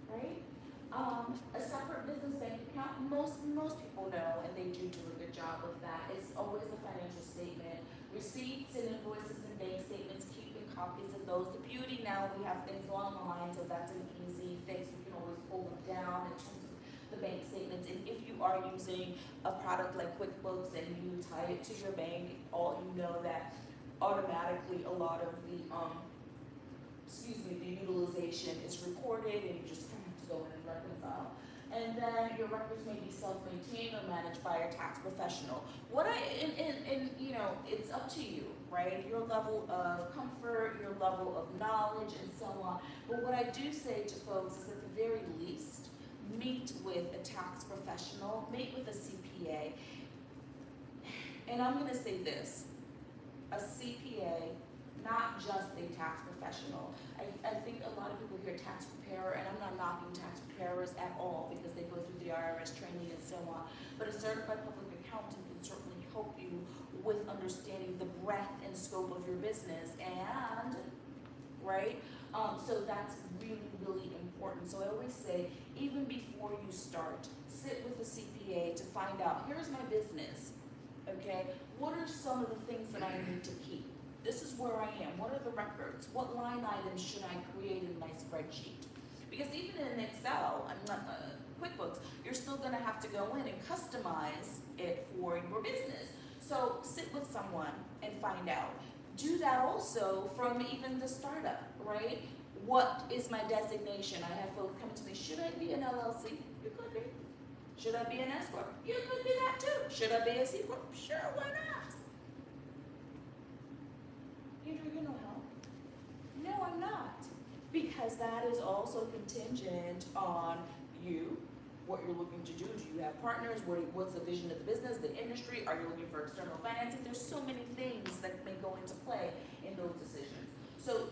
Right? A separate business bank account, most people know, and they do a good job with that. It's always a financial statement. Receipts and invoices and bank statements, keeping copies of those. The beauty now, we have things online, so that's an easy fix. We can always pull them down in terms of the bank statements. And if you are using a product like QuickBooks and you tie it to your bank, you know that automatically a lot of the the utilization is recorded, and you just kind of have to go in and reconcile. And then your records may be self-maintained or managed by a tax professional. It's up to you, right? Your level of comfort, your level of knowledge, and so on. But what I do say to folks is, at the very least, meet with a tax professional, meet with a CPA. And I'm gonna say this, a CPA, not just a tax professional. I think a lot of people hear tax preparer, and I'm not knocking tax preparers at all, because they go through the IRS training and so on. But a certified public accountant can certainly help you with understanding the breadth and scope of your business, and, right? So that's really, really important. So I always say, even before you start, sit with a CPA to find out, here's my business, okay? What are some of the things that I need to keep? This is where I am. What are the records? What line items should I create in my spreadsheet? Because even in Excel, QuickBooks, you're still gonna have to go in and customize it for your business. So sit with someone and find out. Do that also from even the startup, right? What is my designation? I have folks come to me, should I be an LLC? You could be. Should I be an S Corp? You could be that too. Should I be a C Corp? Sure, why not? You know how? No, I'm not. Because that is also contingent on you, what you're looking to do. Do you have partners? What's the vision of the business, the industry? Are you looking for external financing? There's so many things that may go into play in those decisions. So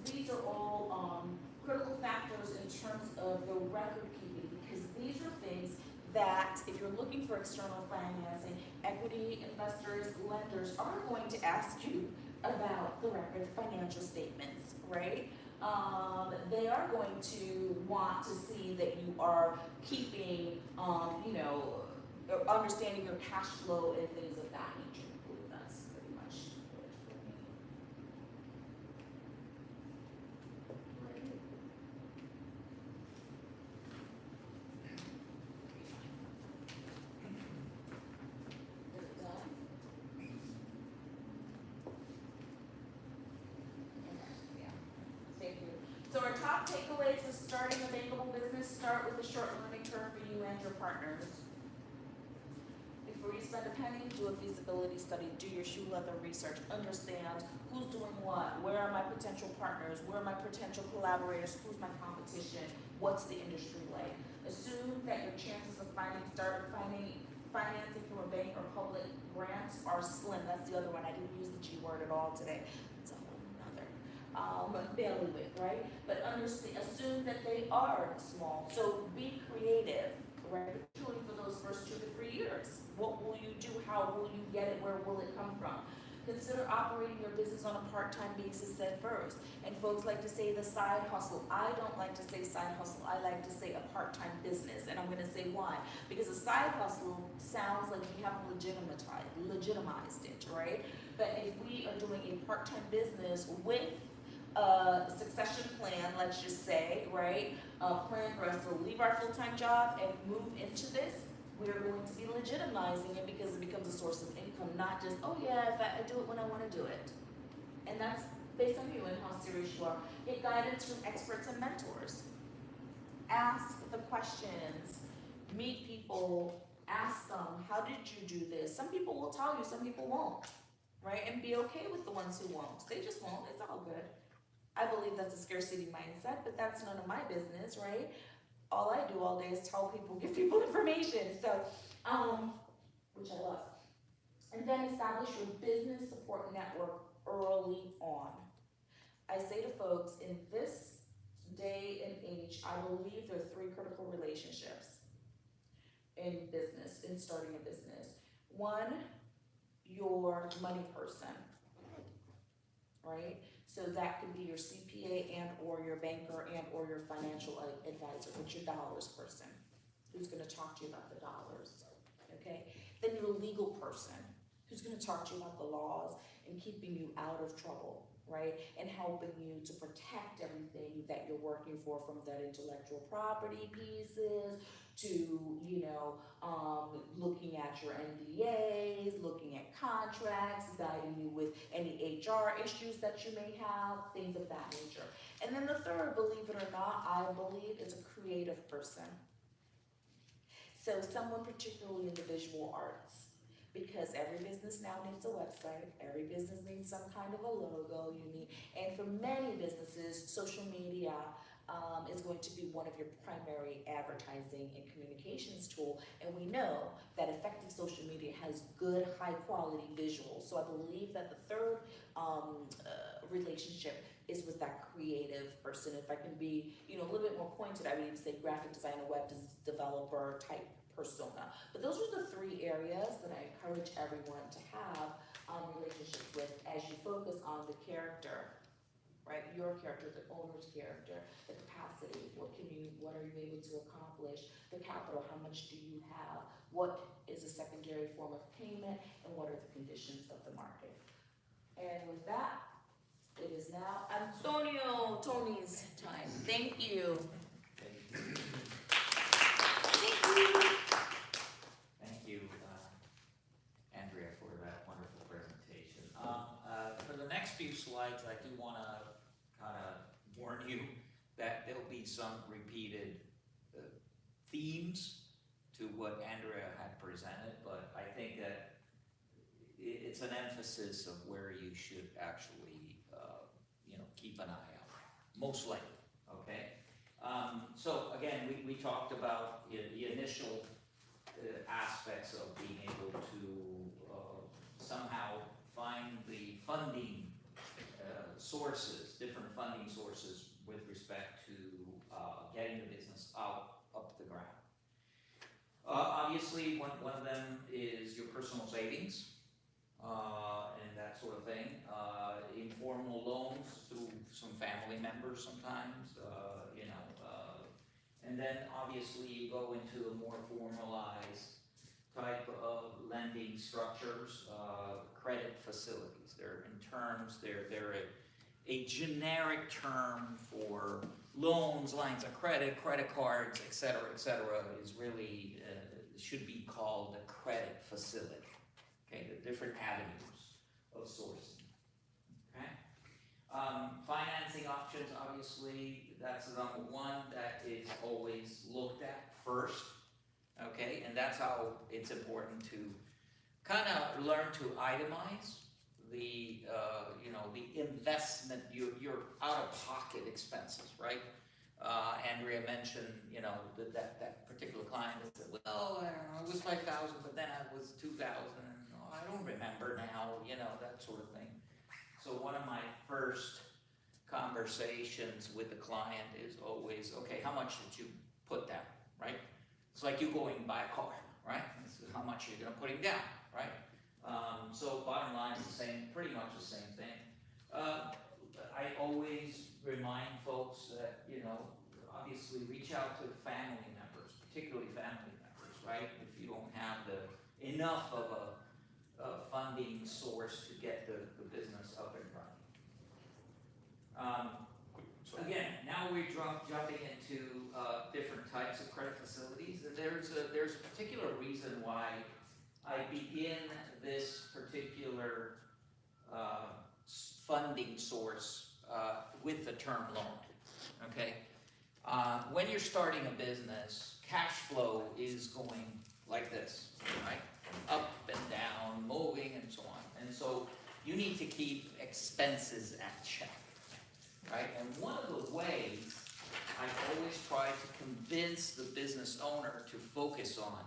these are all critical factors in terms of the record keeping, because these are things that, if you're looking for external financing, equity investors, lenders are going to ask you about the record financial statements, right? They are going to want to see that you are keeping, understanding your cash flow and things of that nature. I believe that's pretty much it for me. Is it done? Yeah. Thank you. So our top takeaways for starting a bankable business: start with a short learning curve for you and your partners. Before you spend a penny, do a feasibility study, do your shoe leather research, understand who's doing what, where are my potential partners, where are my potential collaborators, who's my competition, what's the industry like. Assume that your chances of financing from a bank or public grants are slim. That's the other one. I didn't use the G word at all today. It's a whole nother bailiwick, right? But assume that they are small. So be creative, right? Particularly for those first 2 to 3 years. What will you do? How will you get it? Where will it come from? Consider operating your business on a part-time basis at first. And folks like to say the side hustle. I don't like to say side hustle. I like to say a part-time business. And I'm gonna say why. Because a side hustle sounds like you haven't legitimized it, right? But if we are doing a part-time business with a succession plan, let's just say, right? A plan for us to leave our full-time job and move into this, we're going to be legitimizing it because it becomes a source of income, not just, oh yeah, if I do it when I wanna do it. And that's based on you and how serious you are. Get guidance from experts and mentors. Ask the questions, meet people, ask them, how did you do this? Some people will tell you, some people won't, right? And be okay with the ones who won't. They just won't, it's all good. I believe that's a scarcity mindset, but that's none of my business, right? All I do all day is tell people, give people information, so, which I love. And then establish your business support network early on. I say to folks, in this day and age, I believe there are 3 critical relationships in business, in starting a business. 1, your money person, right? So that could be your CPA and or your banker and or your financial advisor, but your dollars person, who's gonna talk to you about the dollars, okay? Then your legal person, who's gonna talk to you about the laws and keeping you out of trouble, right? And helping you to protect everything that you're working for, from that intellectual property pieces to, looking at your NDAs, looking at contracts, guiding you with any HR issues that you may have, things of that nature. And then the third, believe it or not, I believe, is a creative person. So someone particularly in the visual arts, because every business now needs a website, every business needs some kind of a logo, and for many businesses, social media is going to be one of your primary advertising and communications tool, and we know that effective social media has good, high-quality visuals. So I believe that the third relationship is with that creative person. If I can be, a little bit more pointed, I would even say graphic designer, web developer type persona. But those are the 3 areas that I encourage everyone to have relationships with as you focus on the character, right? Your character, the owner's character, the capacity, what are you able to accomplish, the capital, how much do you have, what is a secondary form of payment, and what are the conditions of the market. And with that, it is now Tony's time. Thank you. Thank you, Andrea, for that wonderful presentation. For the next few slides, I do want to kind of warn you that there'll be some repeated themes to what Andrea had presented, but I think that it's an emphasis of where you should actually, keep an eye out, most likely, okay? So again, we talked about the initial aspects of being able to somehow find the funding sources, different funding sources with respect to getting the business up the ground. Obviously, one of them is your personal savings and that sort of thing. Informal loans through some family members sometimes, and then obviously you go into a more formalized type of lending structures, credit facilities. They're a generic term for loans, lines of credit, credit cards, et cetera, is really, should be called a credit facility. Okay, the different avenues of sourcing. Okay, financing options, obviously, that's the number one that is always looked at first. Okay, and that's how it's important to kind of learn to itemize the the investment, your out-of-pocket expenses, right? Andrea mentioned, that particular client that said, well, I don't know, it was 5,000, but then it was 2,000. I don't remember now, that sort of thing. So one of my first conversations with the client is always, okay, how much did you put down, right? It's like you going to buy a car, right? This is how much you're going to put down, right? So bottom line is the same pretty much the same thing. I always remind folks that, you know, obviously reach out to family members, particularly family members, right? If you don't have enough of a funding source to get the business up and running. Again, now we're jumping into different types of credit facilities. There's a particular reason why I begin this particular funding source with the term loan, okay? When you're starting a business, cash flow is going like this, right? Up and down, moving and so on. And so you need to keep expenses at check, right? And one of the ways I always try to convince the business owner to focus on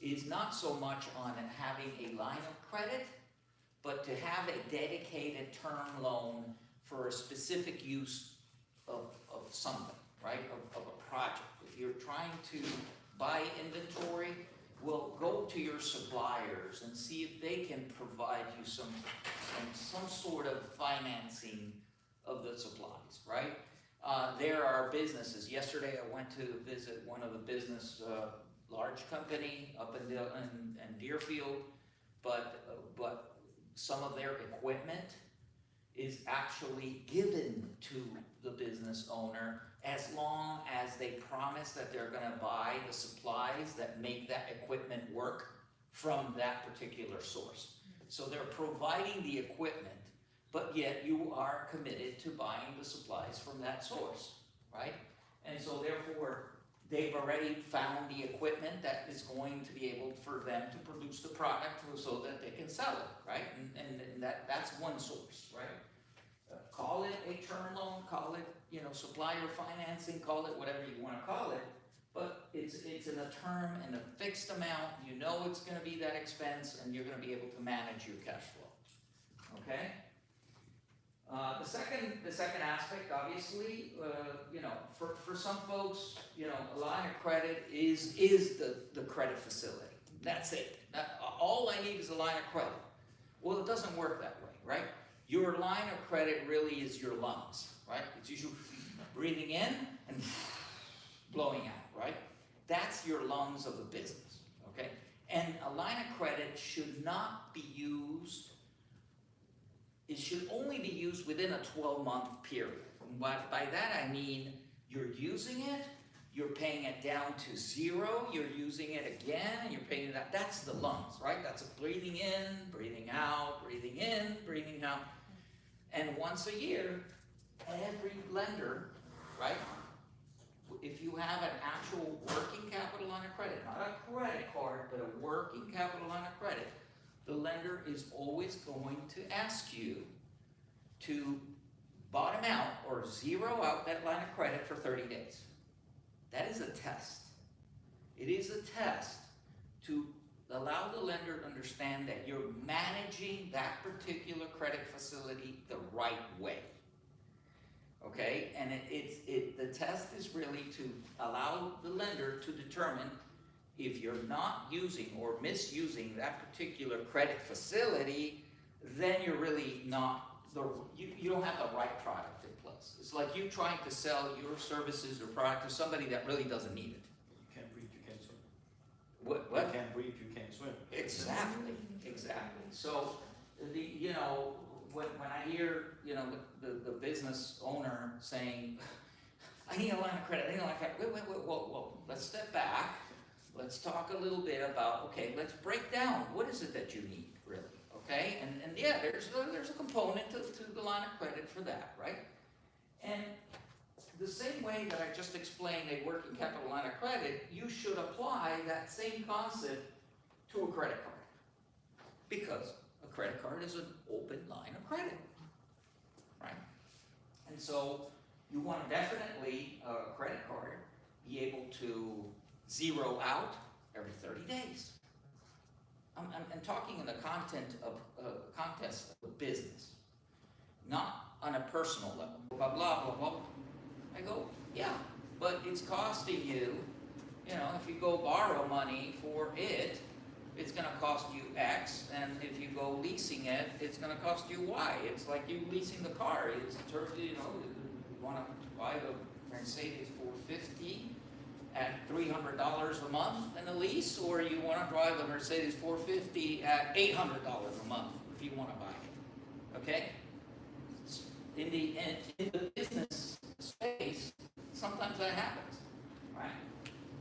is not so much on having a line of credit, but to have a dedicated term loan for a specific use of something, right? Of a project. If you're trying to buy inventory, well, go to your suppliers and see if they can provide you some sort of financing of the supplies, right? There are businesses. Yesterday I went to visit one of the business, large company up in Deerfield, but some of their equipment is actually given to the business owner as long as they promise that they're gonna buy the supplies that make that equipment work from that particular source. So they're providing the equipment, but yet you are committed to buying the supplies from that source, right? And so therefore, they've already found the equipment that is going to be able for them to produce the product so that they can sell it, right? And that's one source, right? Call it a term loan, call it, you know, supplier financing, call it whatever you want to call it, but it's in a term and a fixed amount. You know it's going to be that expense, and you're going to be able to manage your cash flow. Okay. The second aspect, obviously, you know, for some folks, you know, a line of credit is the credit facility. That's it. All I need is a line of credit. Well, it doesn't work that way, right? Your line of credit really is your lungs, right? It's usually breathing in and blowing out, right? That's your lungs of the business, okay? And a line of credit should not be used, it should only be used within a 12-month period. By that I mean you're using it, you're paying it down to zero, you're using it again, and you're paying it out. That's the lungs, right? That's a breathing in, breathing out, breathing in, breathing out. And once a year, every lender, right? If you have an actual working capital line of credit, not a credit card, but a working capital line of credit, the lender is always going to ask you to bottom out or zero out that line of credit for 30 days. That is a test. It is a test to allow the lender to understand that you're managing that particular credit facility the right way. Okay, and the test is really to allow the lender to determine if you're not using or misusing that particular credit facility, then you're really not, you don't have the right product in place. It's like you trying to sell your services or product to somebody that really doesn't need it. You can't breathe, you can't swim. What? You can't breathe, you can't swim. Exactly. So, you know, when I hear, you know, the business owner saying, I need a line of credit, wait, whoa, let's step back. Let's talk a little bit about, okay, let's break down, what is it that you need, really, okay? And yeah, there's a component to the line of credit for that, right? And the same way that I just explained a working capital line of credit, you should apply that same concept to a credit card. Because a credit card is an open line of credit, right? And so you want to definitely, a credit card, be able to zero out every 30 days. I'm talking in the context of business, not on a personal level. Blah, blah, blah, blah. I go, yeah, but it's costing you, you know, if you go borrow money for it, it's gonna cost you X, and if you go leasing it, it's gonna cost you Y. It's like you leasing the car, it's totally, you wanna buy the Mercedes 450 at $300 a month in a lease, or you wanna drive a Mercedes 450 at $800 a month if you wanna buy it, okay? In the business space, sometimes that happens, right?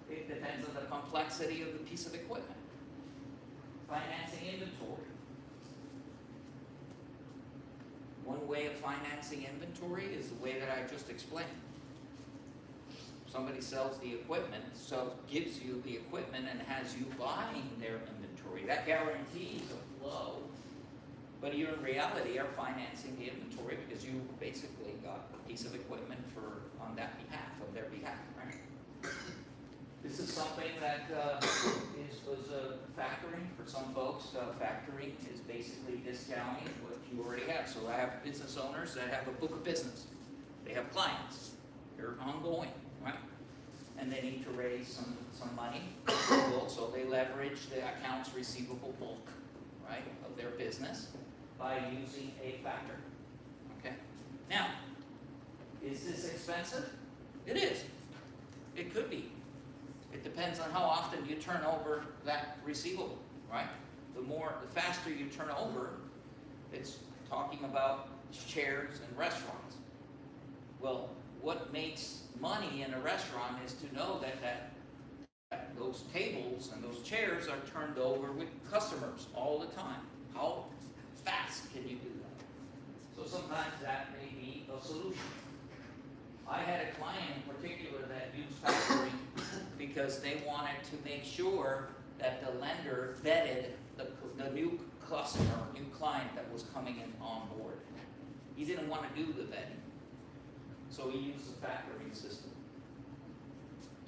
It depends on the complexity of the piece of equipment. Financing inventory. One way of financing inventory is the way that I just explained. Somebody sells the equipment, so gives you the equipment and has you buying their inventory. That guarantees a flow, but you in reality are financing the inventory because you basically got a piece of equipment on that behalf, on their behalf, right? This is something that was factoring for some folks. Factoring is basically discounting what you already have. So I have business owners that have a book of business. They have clients. They're ongoing, right? And they need to raise some money. So they leverage the accounts receivable bulk, right, of their business by using a factor. Okay? Now, is this expensive? It is. It could be. It depends on how often you turn over that receivable, right? The faster you turn over, it's talking about chairs and restaurants. Well, what makes money in a restaurant is to know that those tables and those chairs are turned over with customers all the time. How fast can you do that? So sometimes that may be a solution. I had a client in particular that used factoring because they wanted to make sure that the lender vetted the new customer, new client that was coming in on board. He didn't want to do the vetting, so he used the factoring system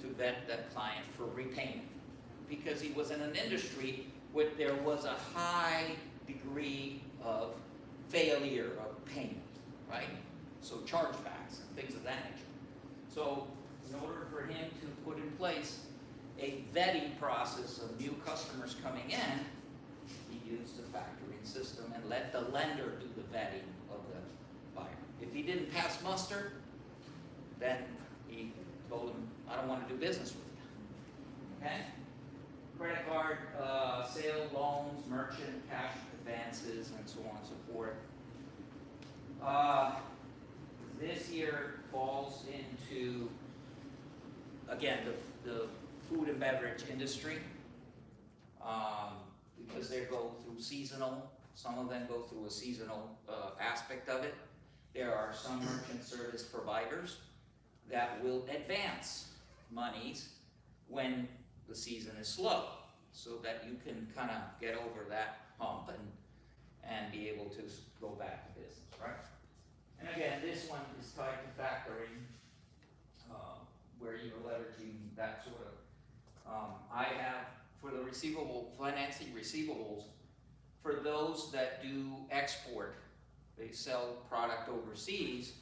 to vet that client for repayment because he was in an industry where there was a high degree of failure of payment, right? So chargebacks and things of that nature. So in order for him to put in place a vetting process of new customers coming in, he used the factoring system and let the lender do the vetting of the buyer. If he didn't pass muster, then he told him, I don't want to do business with you. Okay? Credit card, sale, loans, merchant, cash advances, and so on and so forth. This year falls into, again, the food and beverage industry, because they go through seasonal, some of them go through a seasonal aspect of it. There are some merchant service providers that will advance monies when the season is slow, so that you can kind of get over that hump and be able to go back to business, right? And again, this one is tied to factoring, where you're leveraging that sort of. I have, for the financing receivables, for those that do export, they sell product overseas,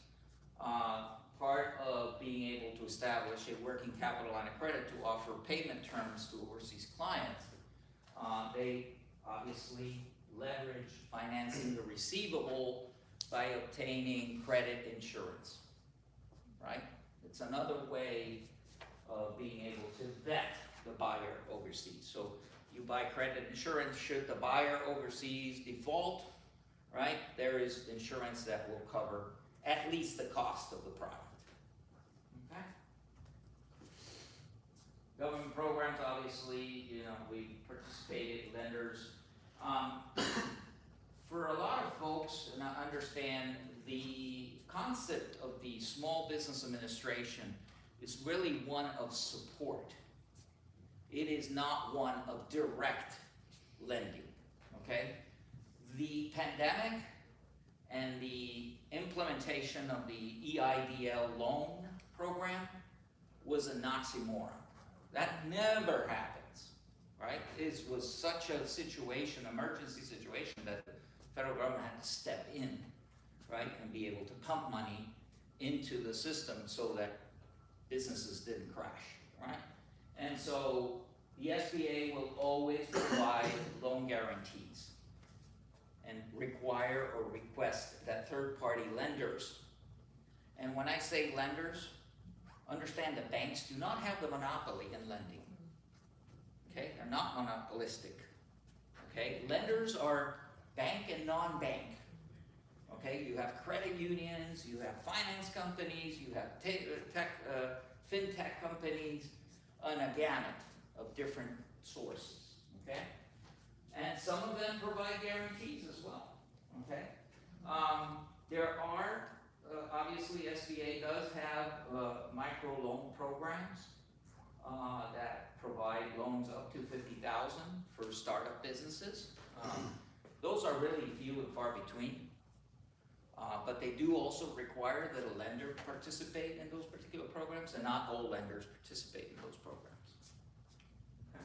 part of being able to establish a working capital line of credit to offer payment terms to overseas clients, they obviously leverage financing the receivable by obtaining credit insurance, right? It's another way of being able to vet the buyer overseas. So you buy credit insurance should the buyer overseas default, right? There is insurance that will cover at least the cost of the product. Okay? Government programs, obviously, we participated, lenders. For a lot of folks, and I understand the concept of the Small Business Administration is really one of support. It is not one of direct lending, okay? The pandemic and the implementation of the EIDL loan program was an oxymoron. That never happens, right? It was such a situation, emergency situation, that the federal government had to step in, right, and be able to pump money into the system so that businesses didn't crash, right? And so the SBA will always provide loan guarantees and require or request that third-party lenders. And when I say lenders, understand that banks do not have the monopoly in lending. Okay, they're not monopolistic. Okay, lenders are bank and non-bank. Okay, you have credit unions, you have finance companies, you have fintech companies, and a gamut of different sources. Okay, and some of them provide guarantees as well. Okay, there are obviously SBA does have micro loan programs that provide loans up to $50,000 for startup businesses. Those are really few and far between. But they do also require that a lender participate in those particular programs, and not all lenders participate in those programs. Okay.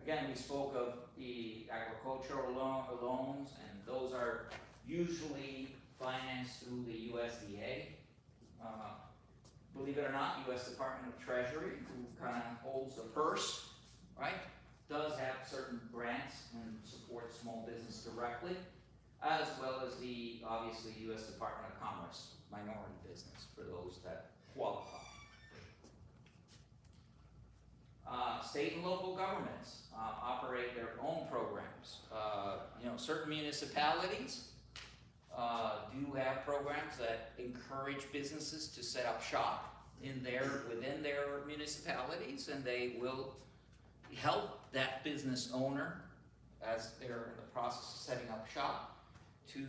Again, we spoke of the agricultural loans, and those are usually financed through the USDA. Believe it or not, U.S. Department of Treasury, who kind of holds the purse, right, does have certain grants and supports small business directly, as well as the, obviously, U.S. Department of Commerce, minority business, for those that qualify. State and local governments operate their own programs. Certain municipalities do have programs that encourage businesses to set up shop within their municipalities, and they will help that business owner as they're in the process of setting up shop to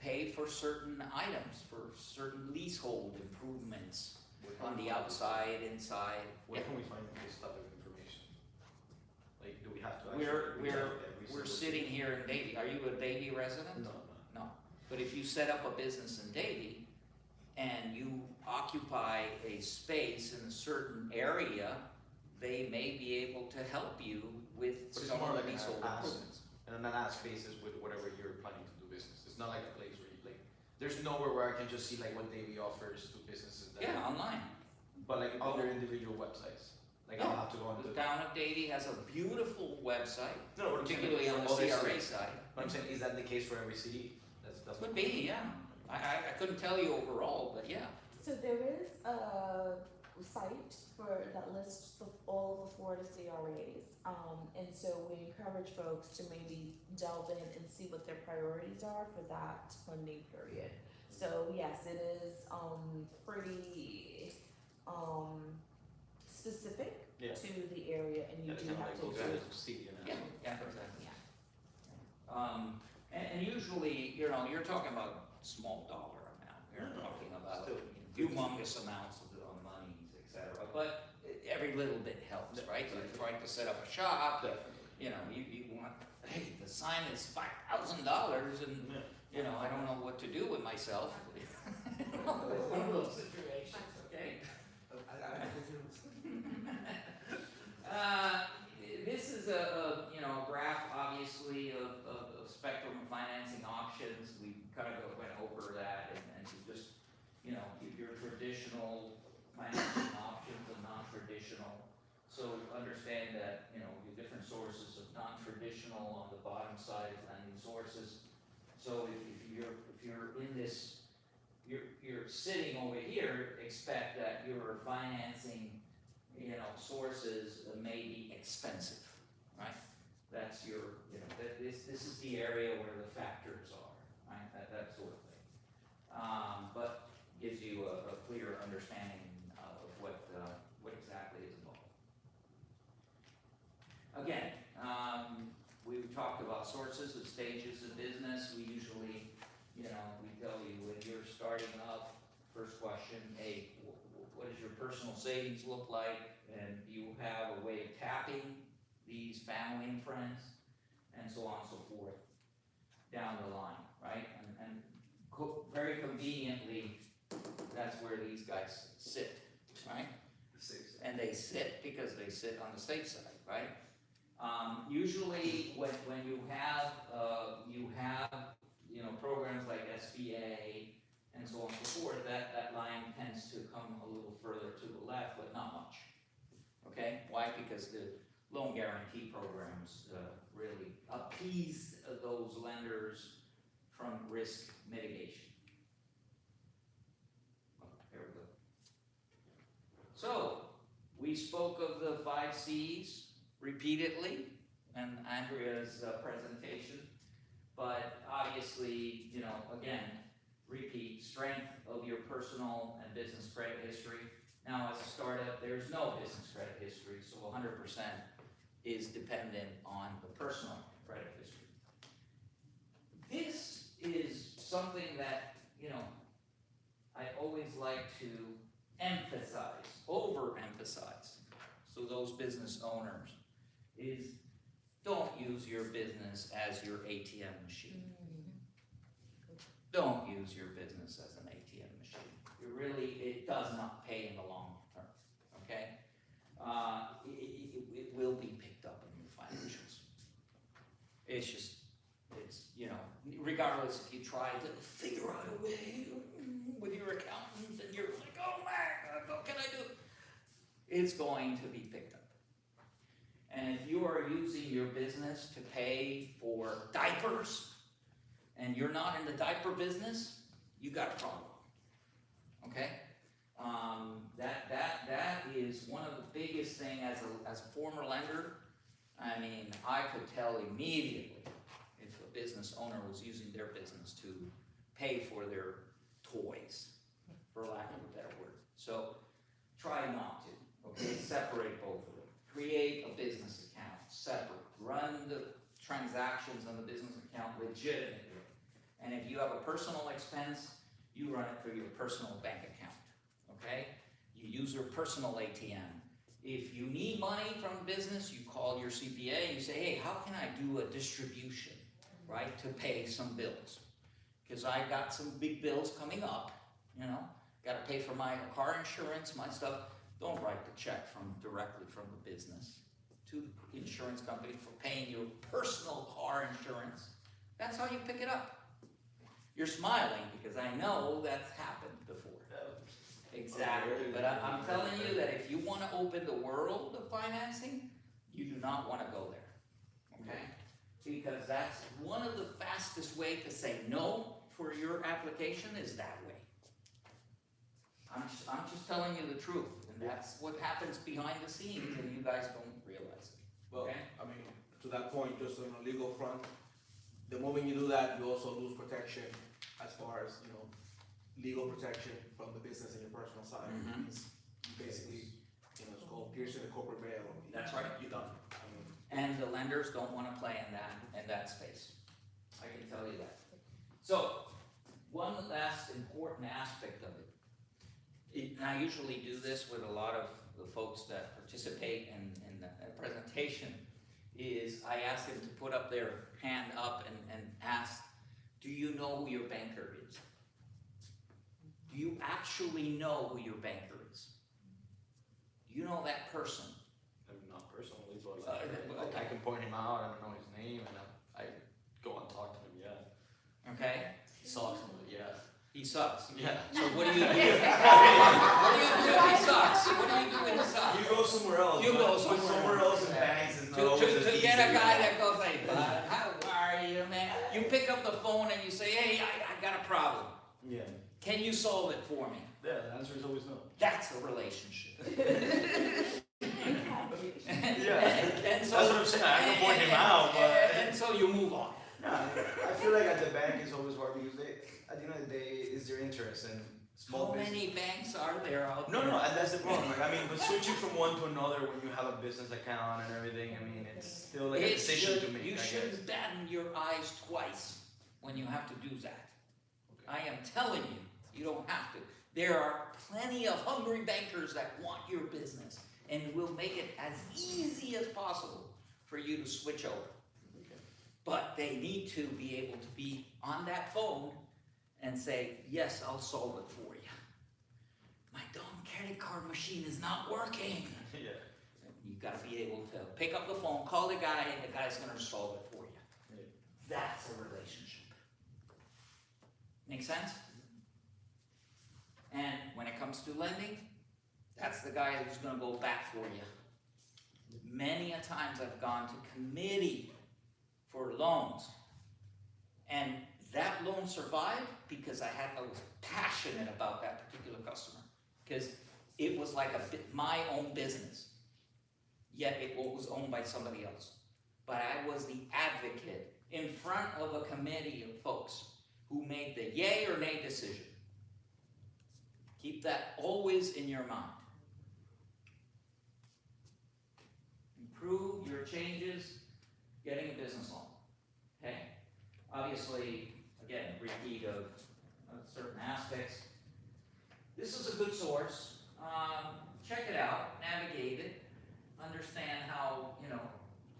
pay for certain items, for certain leasehold improvements on the outside, inside. Where can we find this type of information? Like, do we have to actually? We're sitting here in Davie. Are you a Davie resident? No. But if you set up a business in Davie and you occupy a space in a certain area, they may be able to help you with But it's some more of like these an old ask, improvements. and an ask basis with whatever you're planning to do business. It's not like a place where you like. There's nowhere where I can just see like what Davey offers to businesses. Yeah, online. But like other individual websites. Like I'll have to go on The the. town of Davie has a beautiful website, No, what I'm saying, particularly on the for other CRA cities. side. But I'm saying, is that the case for every city? That's Could be, yeah. I couldn't tell you overall, but yeah. So there is a site that lists all of the Florida CRAs. And so we encourage folks to maybe delve in and see what their priorities are for that funding period. So yes, it is pretty specific Yeah. to the area, and you Yeah, do kind of have like to goes do. to city and. Yeah, exactly. Yeah. And usually, you're talking about small dollar amount. You're No, talking about still. humongous amounts of monies, et cetera. But every little bit helps, right? So you're trying to set up a shop, Definitely. you want, hey, the sign is $5,000 and, I don't know what to do with myself. One of those situations, okay? This is a graph, obviously, of spectrum of financing options. We kind of went over that, and just, your traditional financing options and non-traditional. So understand that, your different sources of non-traditional on the bottom side of lending sources. So if you're in this, you're sitting over here, expect that your financing, sources may be expensive, right? That's your, this is the area where the factors are, right? That sort of thing. But gives you a clear understanding of what exactly is involved. Again, we talked about sources of stages of business. We usually, we tell you when you're starting up, first question, hey, what does your personal savings look like? And you have a way of tapping these family and friends, and so on and so forth, down the line, right? And very conveniently, that's where these guys sit, right? And they sit because they sit on the safe side, right? Usually, when you have programs like SBA and so on and so forth, that line tends to come a little further to the left, but not much. okay? Why? Because the loan guarantee programs really appease those lenders from risk mitigation. Well, here we go. So, we spoke of the 5 C's repeatedly in Andrea's presentation, but obviously, you know, again, repeat, strength of your personal and business credit history. Now, as a startup, there's no business credit history, so 100% is dependent on the personal credit history. This is something that, you know, I always like to emphasize, overemphasize, so those business owners, is don't use your business as your ATM machine. Don't use your business as an ATM machine. It does not pay in the long term, okay? It will be picked up in your financials. It's, you know, regardless if you try to figure out a way with your accountant and you're like, oh my God, what can I do? It's going to be picked up. And if you are using your business to pay for diapers, and you're not in the diaper business, you got a problem, okay? That is one of the biggest things as a former lender. I mean, I could tell immediately if a business owner was using their business to pay for their toys, for lack of a better word. So try not to, okay? Separate both of them. Create a business account, separate. Run the transactions on the business account legitimately. And if you have a personal expense, you run it through your personal bank account, okay? You use your personal ATM. If you need money from business, you call your CPA and you say, hey, how can I do a distribution, right, to pay some bills? Because I got some big bills coming up, you know, got to pay for my car insurance, my stuff. Don't write the check directly from the business to the insurance company for paying your personal car insurance. That's how you pick it up. You're smiling because I know that's happened before. Exactly, but I'm telling you that if you want to open the world of financing, you do not want to go there, okay? Because that's one of the fastest way to say no for your application is that way. I'm just telling you the truth, and that's what happens behind the scenes, and you guys don't realize it. Well, Okay. I mean, to that point, just on a legal front, the moment you do that, you also lose protection as far as, you know, legal protection from the business and your personal side. Mhm. It's basically, you know, it's called piercing the corporate veil. That's right. You're done. I mean, And the lenders don't want to play in that space. I can tell you that. So, one last important aspect of it, and I usually do this with a lot of the folks that participate in the presentation, is I ask them to put up their hand up and ask, do you know who your banker is? Do you actually know who your banker is? Do you know that person? I mean, not personally, but Okay. I can point him out, I don't know his name, and I go and talk to him, yeah. Okay? He sucks, but yeah. He sucks. Yeah. So what do you do? What do you do if he sucks? What do you do when he sucks? You go somewhere else. You but go somewhere else. in Yeah. banks is not always as To easy. get a guy that goes, hey, bud, how are you, man? You pick up the phone and you say, hey, I got a problem. Yeah. Can you solve it for me? Yeah, the answer is always no. That's a relationship. Yeah. And so, That's what I'm saying, I can point him out, but. And so you move on. No, I feel like at the bank is always hard because they, at the end of the day, it's their interest and small How business. many banks are there out No, there? no, and that's the problem. Like, I mean, but switching from one to another when you have a business account and everything, I mean, it's still like a decision to make. You I guess. shouldn't batten your eyes twice when you have to do that. I am telling you, you don't have to. There are plenty of hungry bankers that want your business and will make it as easy as possible for you to switch over. But they need to be able to be on that phone and say, yes, I'll solve it for you. My dumb credit card machine is not working. Yeah. You've got to be able to pick up the phone, call the guy, and the guy's going to solve it for you. Yeah. That's a relationship. Make sense? And when it comes to lending, that's the guy who's going to go back for you. Many a times I've gone to committee for loans. And that loan survived because I was passionate about that particular customer. Because it was like my own business. Yet it was owned by somebody else. But I was the advocate in front of a committee of folks who made the yay or nay decision. Keep that always in your mind. Improve your changes, getting a business loan. Okay? Obviously, again, repeat of certain aspects. This is a good source. Check it out, navigate it, understand how,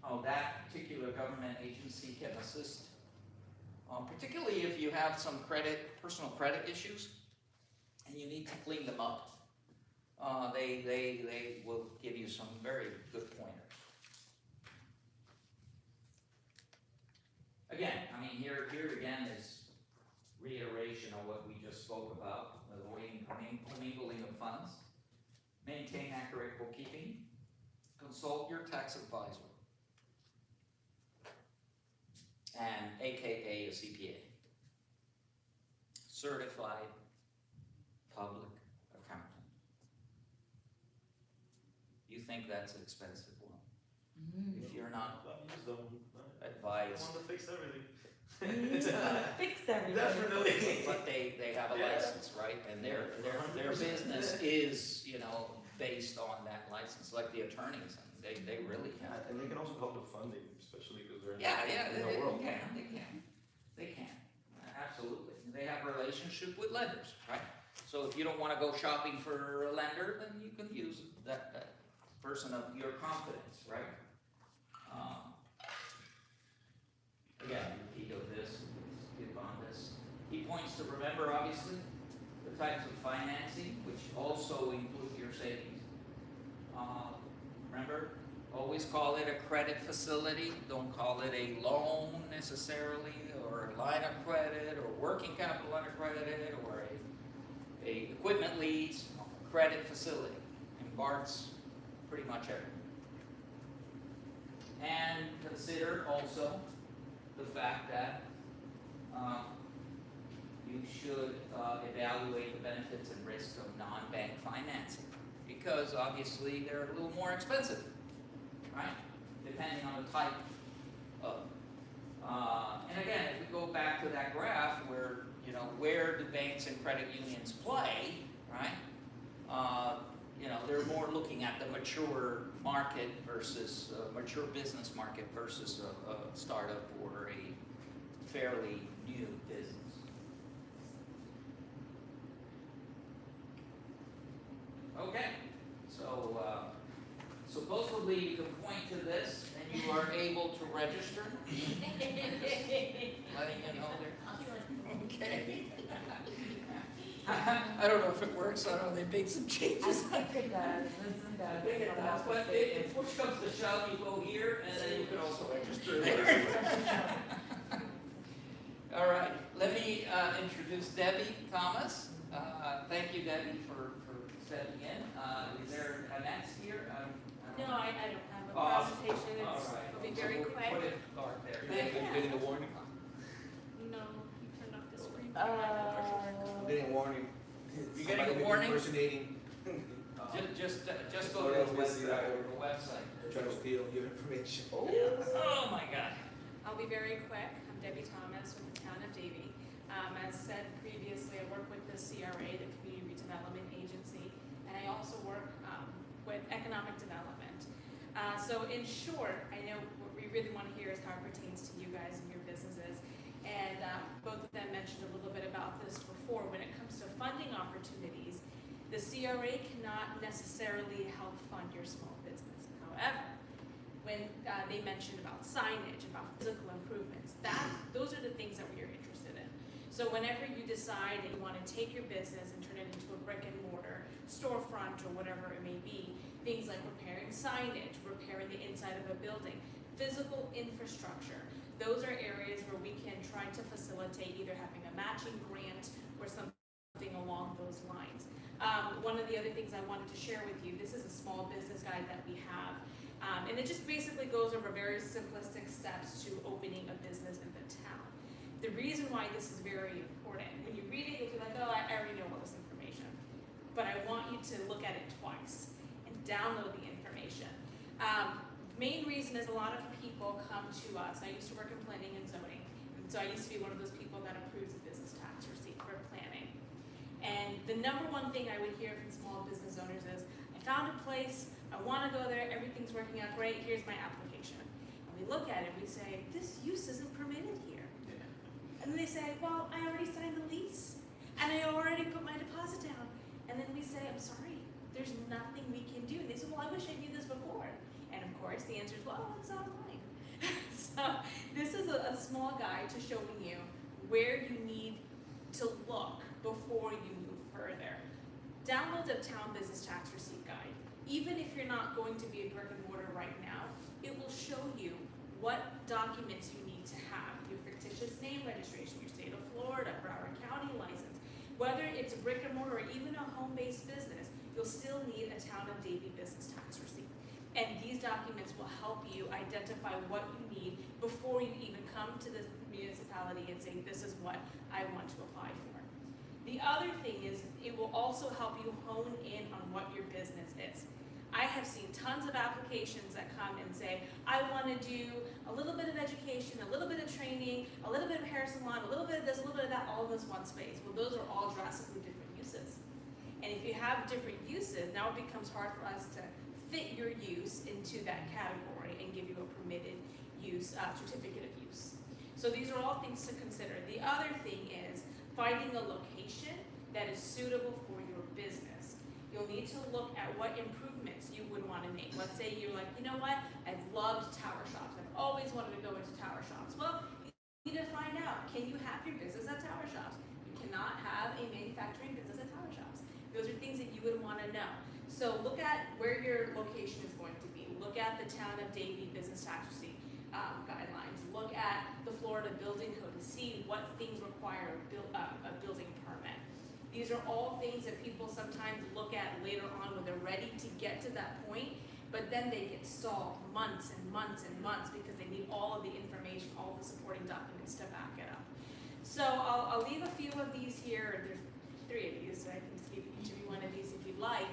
how that particular government agency can assist. Particularly if you have some personal credit issues, and you need to clean them up. They will give you some very good pointers. Again, here again is reiteration of what we just spoke about, avoiding commingling of funds, maintain accurate bookkeeping, consult your tax advisor, and AKA a CPA, certified public accountant. You think that's an expensive one? If you're not advised. I want to fix everything. Fix everything. Definitely. But they have a license, right? And their business is, based on that license, like the attorneys, and they really have. And they can also help with funding, especially because they're Yeah, in the world. They can, absolutely. They have a relationship with lenders, right? So if you don't wanna go shopping for a lender, then you can use that person of your confidence, right? Again, repeat of this, skip on this. He points to remember, obviously, the types of financing, which also include your savings. Remember, always call it a credit facility, don't call it a loan necessarily, or a line of credit, or working capital line of credit, or a equipment lease, credit facility. Embarks pretty much everything. And consider also the fact that you should evaluate the benefits and risks of non-bank financing, because obviously they're a little more expensive, right? Depending on the type of. And again, if we go back to that graph where, where do banks and credit unions play, right? They're more looking at the mature market versus mature business market versus a startup or a fairly new business. Okay, so supposedly you can point to this and you are able to register. Letting you know there. Okay. I don't know if it works. I don't know. They made some changes. I think it does. I think it does, but if push comes to shove, you go here, and then you can also register there. All right, let me introduce Debbie Thomas. Thank you, Debbie, for stepping in. Is there a next here? No, I don't have a Awesome. presentation, All it'll right. be So very we'll quick. Put it dark there. Thank you. Getting the warning. No, you turned off the screen. I'm getting a warning. You're getting a warning? Impersonating. Just go to the website. Trying to steal your information. Oh my God. I'll be very quick. I'm Debbie Thomas with the town of Davie. As said previously, I work with the CRA, the Community Redevelopment Agency, and I also work with economic development. So in short, I know what we really want to hear is how it pertains to you guys and your businesses. And both of them mentioned a little bit about this before. When it comes to funding opportunities, the CRA cannot necessarily help fund your small business. However, when they mentioned about signage, about physical improvements, those are the things that we are interested in. So whenever you decide that you want to take your business and turn it into a brick and mortar storefront or whatever it may be, things like repairing signage, repairing the inside of a building, physical infrastructure, those are areas where we can try to facilitate either having a matching grant or something along those lines. One of the other things I wanted to share with you, this is a small business guide that we have. And it just basically goes over very simplistic steps to opening a business in the town. The reason why this is very important, when you read it, you'll be like, oh, I already know all this information. But I want you to look at it twice and download the information. Main reason is a lot of people come to us. I used to work in planning and zoning, and so I used to be one of those people that approves a business tax receipt for planning. And the number one thing I would hear from small business owners is, I found a place, I want to go there, everything's working out great, here's my application. And we look at it, we say, this use isn't permitted here. And then they say, well, I already signed the lease, and I already put my deposit down. And then we say, I'm sorry, there's nothing we can do. And they say, well, I wish I knew this before. And of course, the answer is, well, it's online. So this is a small guide to showing you where you need to look before you move further. Download the Town Business Tax Receipt Guide. Even if you're not going to be a brick and mortar right now, it will show you what documents you need to have. Your fictitious name registration, your state of Florida, Broward County license. Whether it's a brick and mortar or even a home-based business, you'll still need a Town of Davie business tax receipt. And these documents will help you identify what you need before you even come to the municipality and say, this is what I want to apply for. The other thing is, it will also help you hone in on what your business is. I have seen tons of applications that come and say, I want to do a little bit of education, a little bit of training, a little bit of hair salon, a little bit of this, a little bit of that, all in this one space. Well, those are all drastically different uses. And if you have different uses, now it becomes hard for us to fit your use into that category and give you a permitted use, certificate of use. So these are all things to consider. The other thing is finding a location that is suitable for your business. You'll need to look at what improvements you would want to make. Let's say you're like, you know what, I've loved tower shops. I've always wanted to go into tower shops. Well, you need to find out, can you have your business at tower shops? You cannot have a manufacturing business at tower shops. Those are things that you would want to know. So look at where your location is going to be. Look at the Town of Davie business tax receipt guidelines. Look at the Florida Building Code to see what things require a building permit. These are all things that people sometimes look at later on when they're ready to get to that point, but then they get stalled months and months and months because they need all of the information, all the supporting documents to back it up. So I'll leave a few of these here. There's 3 of these, so I can just give each of you one of these if you'd like.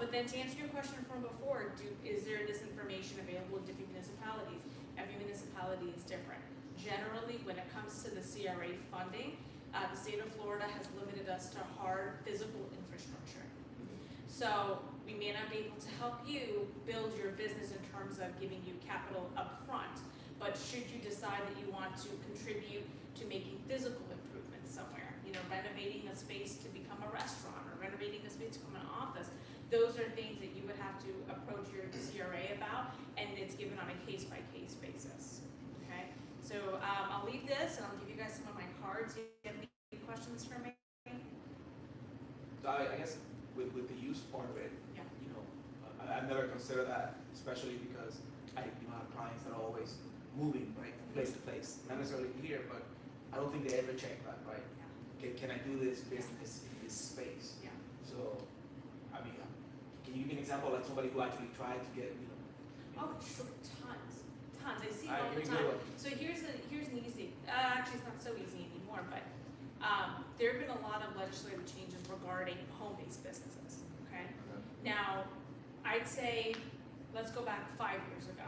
But then to answer your question from before, is there this information available in different municipalities? Every municipality is different. Generally, when it comes to the CRA funding, the state of Florida has limited us to hard physical infrastructure. So we may not be able to help you build your business in terms of giving you capital up front, but should you decide that you want to contribute to making physical improvements somewhere, renovating a space to become a restaurant or renovating a space to become an office, those are things that you would have to approach your CRA about, and it's given on a case-by-case basis, okay? So I'll leave this, and I'll give you guys some of my cards. Do you have any questions for me? So I guess with the use part of it, Yeah. I've never considered that, especially because I have clients that are always moving, right, place to place. Not necessarily here, but I don't think they ever check that, right? Can I do this business in this space? Yeah. So, I mean, can you give me an example, like somebody who actually tried to get, Oh, sure, tons. I see it Alright, all the give me a good time. one. So here's an easy, actually it's not so easy anymore, but there have been a lot of legislative changes regarding home-based businesses, okay? Now, I'd say, let's go back 5 years ago.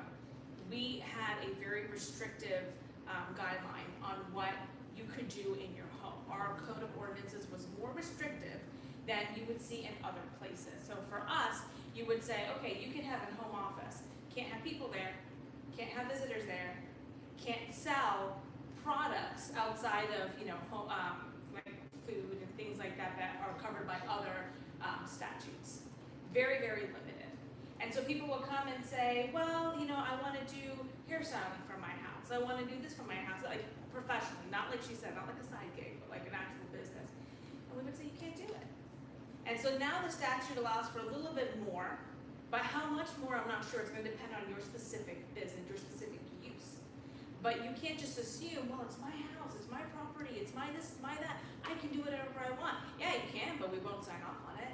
We had a very restrictive guideline on what you could do in your home. Our code of ordinances was more restrictive than you would see in other places. So for us, you would say, okay, you can have a home office, can't have people there, can't have visitors there, can't sell products outside of, home, like food and things like that that are covered by other statutes. Very, very limited. And so people will come and say, well, I want to do hairstyling for my house. I want to do this for my house, like professionally, not like she said, not like a side gig, but like an actual business. And we would say, you can't do it. And so now the statute allows for a little bit more, but how much more, I'm not sure. It's going to depend on your specific business, your specific use. But you can't just assume, well, it's my house, it's my property, it's my this, it's my that. I can do whatever I want. Yeah, you can, but we won't sign off on it.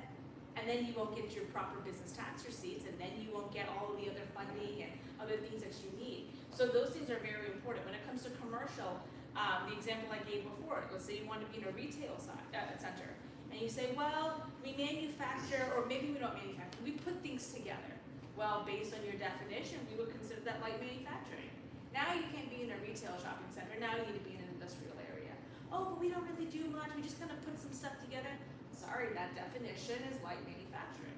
and then you won't get your proper business tax receipts, and then you won't get all of the other funding and other things that you need. So those things are very important. When it comes to commercial, the example I gave before, let's say you want to be in a retail center, and you say, well, we manufacture, or maybe we don't manufacture, we put things together. Well, based on your definition, we would consider that light manufacturing. Now you can't be in a retail shopping center, now you need to be in an industrial area. Oh, but we don't really do much, we just kind of put some stuff together. Sorry, that definition is light manufacturing.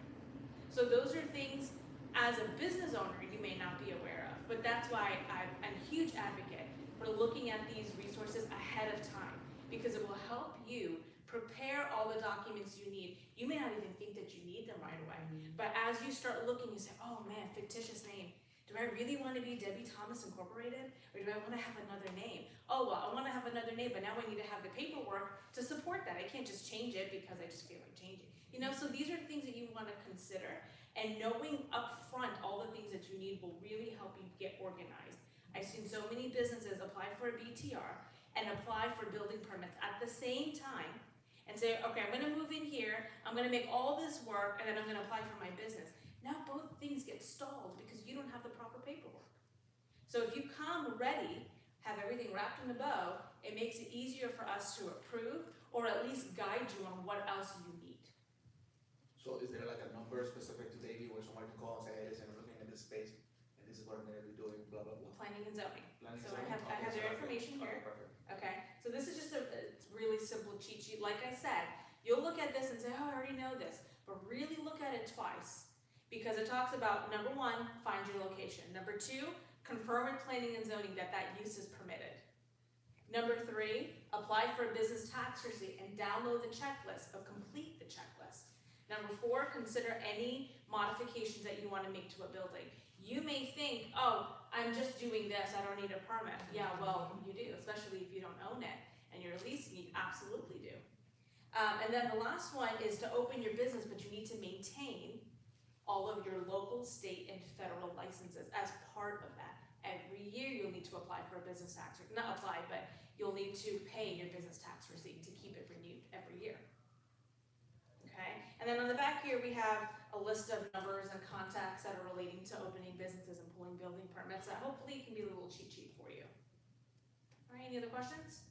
So those are things, as a business owner, you may not be aware of, but that's why I'm a huge advocate for looking at these resources ahead of time, because it will help you prepare all the documents you need. You may not even think that you need them right away, but as you start looking, you say, oh man, fictitious name. Do I really want to be Debbie Thomas Incorporated? Or do I want to have another name? Oh, well, I want to have another name, but now I need to have the paperwork to support that. I can't just change it because I just feel like changing. You know, so these are things that you want to consider, and knowing upfront all the things that you need will really help you get organized. I've seen so many businesses apply for a BTR and apply for building permits at the same time and say, okay, I'm going to move in here, I'm going to make all this work, and then I'm going to apply for my business. Now both things get stalled because you don't have the proper paperwork. So if you come ready, have everything wrapped in a bow, it makes it easier for us to approve or at least guide you on what else you need. So is there like a number specific to Davie where somebody can call and say, hey, listen, I'm looking at this space, and this is what I'm gonna be doing, blah, blah, blah? Planning and zoning. Planning So I zoning? have Okay, their so that's it. information here. Okay, perfect. Okay, so this is just a really simple cheat sheet. Like I said, you'll look at this and say, oh, I already know this, but really look at it twice. Because it talks about, number one, find your location. Number two, confirm in planning and zoning that that use is permitted. Number three, apply for a business tax receipt and download the checklist or complete the checklist. Number four, consider any modifications that you want to make to a building. You may think, oh, I'm just doing this, I don't need a permit. Yeah, well, you do, especially if you don't own it and you're leasing, you absolutely do. And then the last one is to open your business, but you need to maintain all of your local, state, and federal licenses as part of that. Every year you'll need to apply for a business tax, not apply, but you'll need to pay your business tax receipt to keep it renewed every year. Okay, and then on the back here we have a list of numbers and contacts that are relating to opening businesses and pulling building permits that hopefully can be a little cheat sheet for you. All right, any other questions?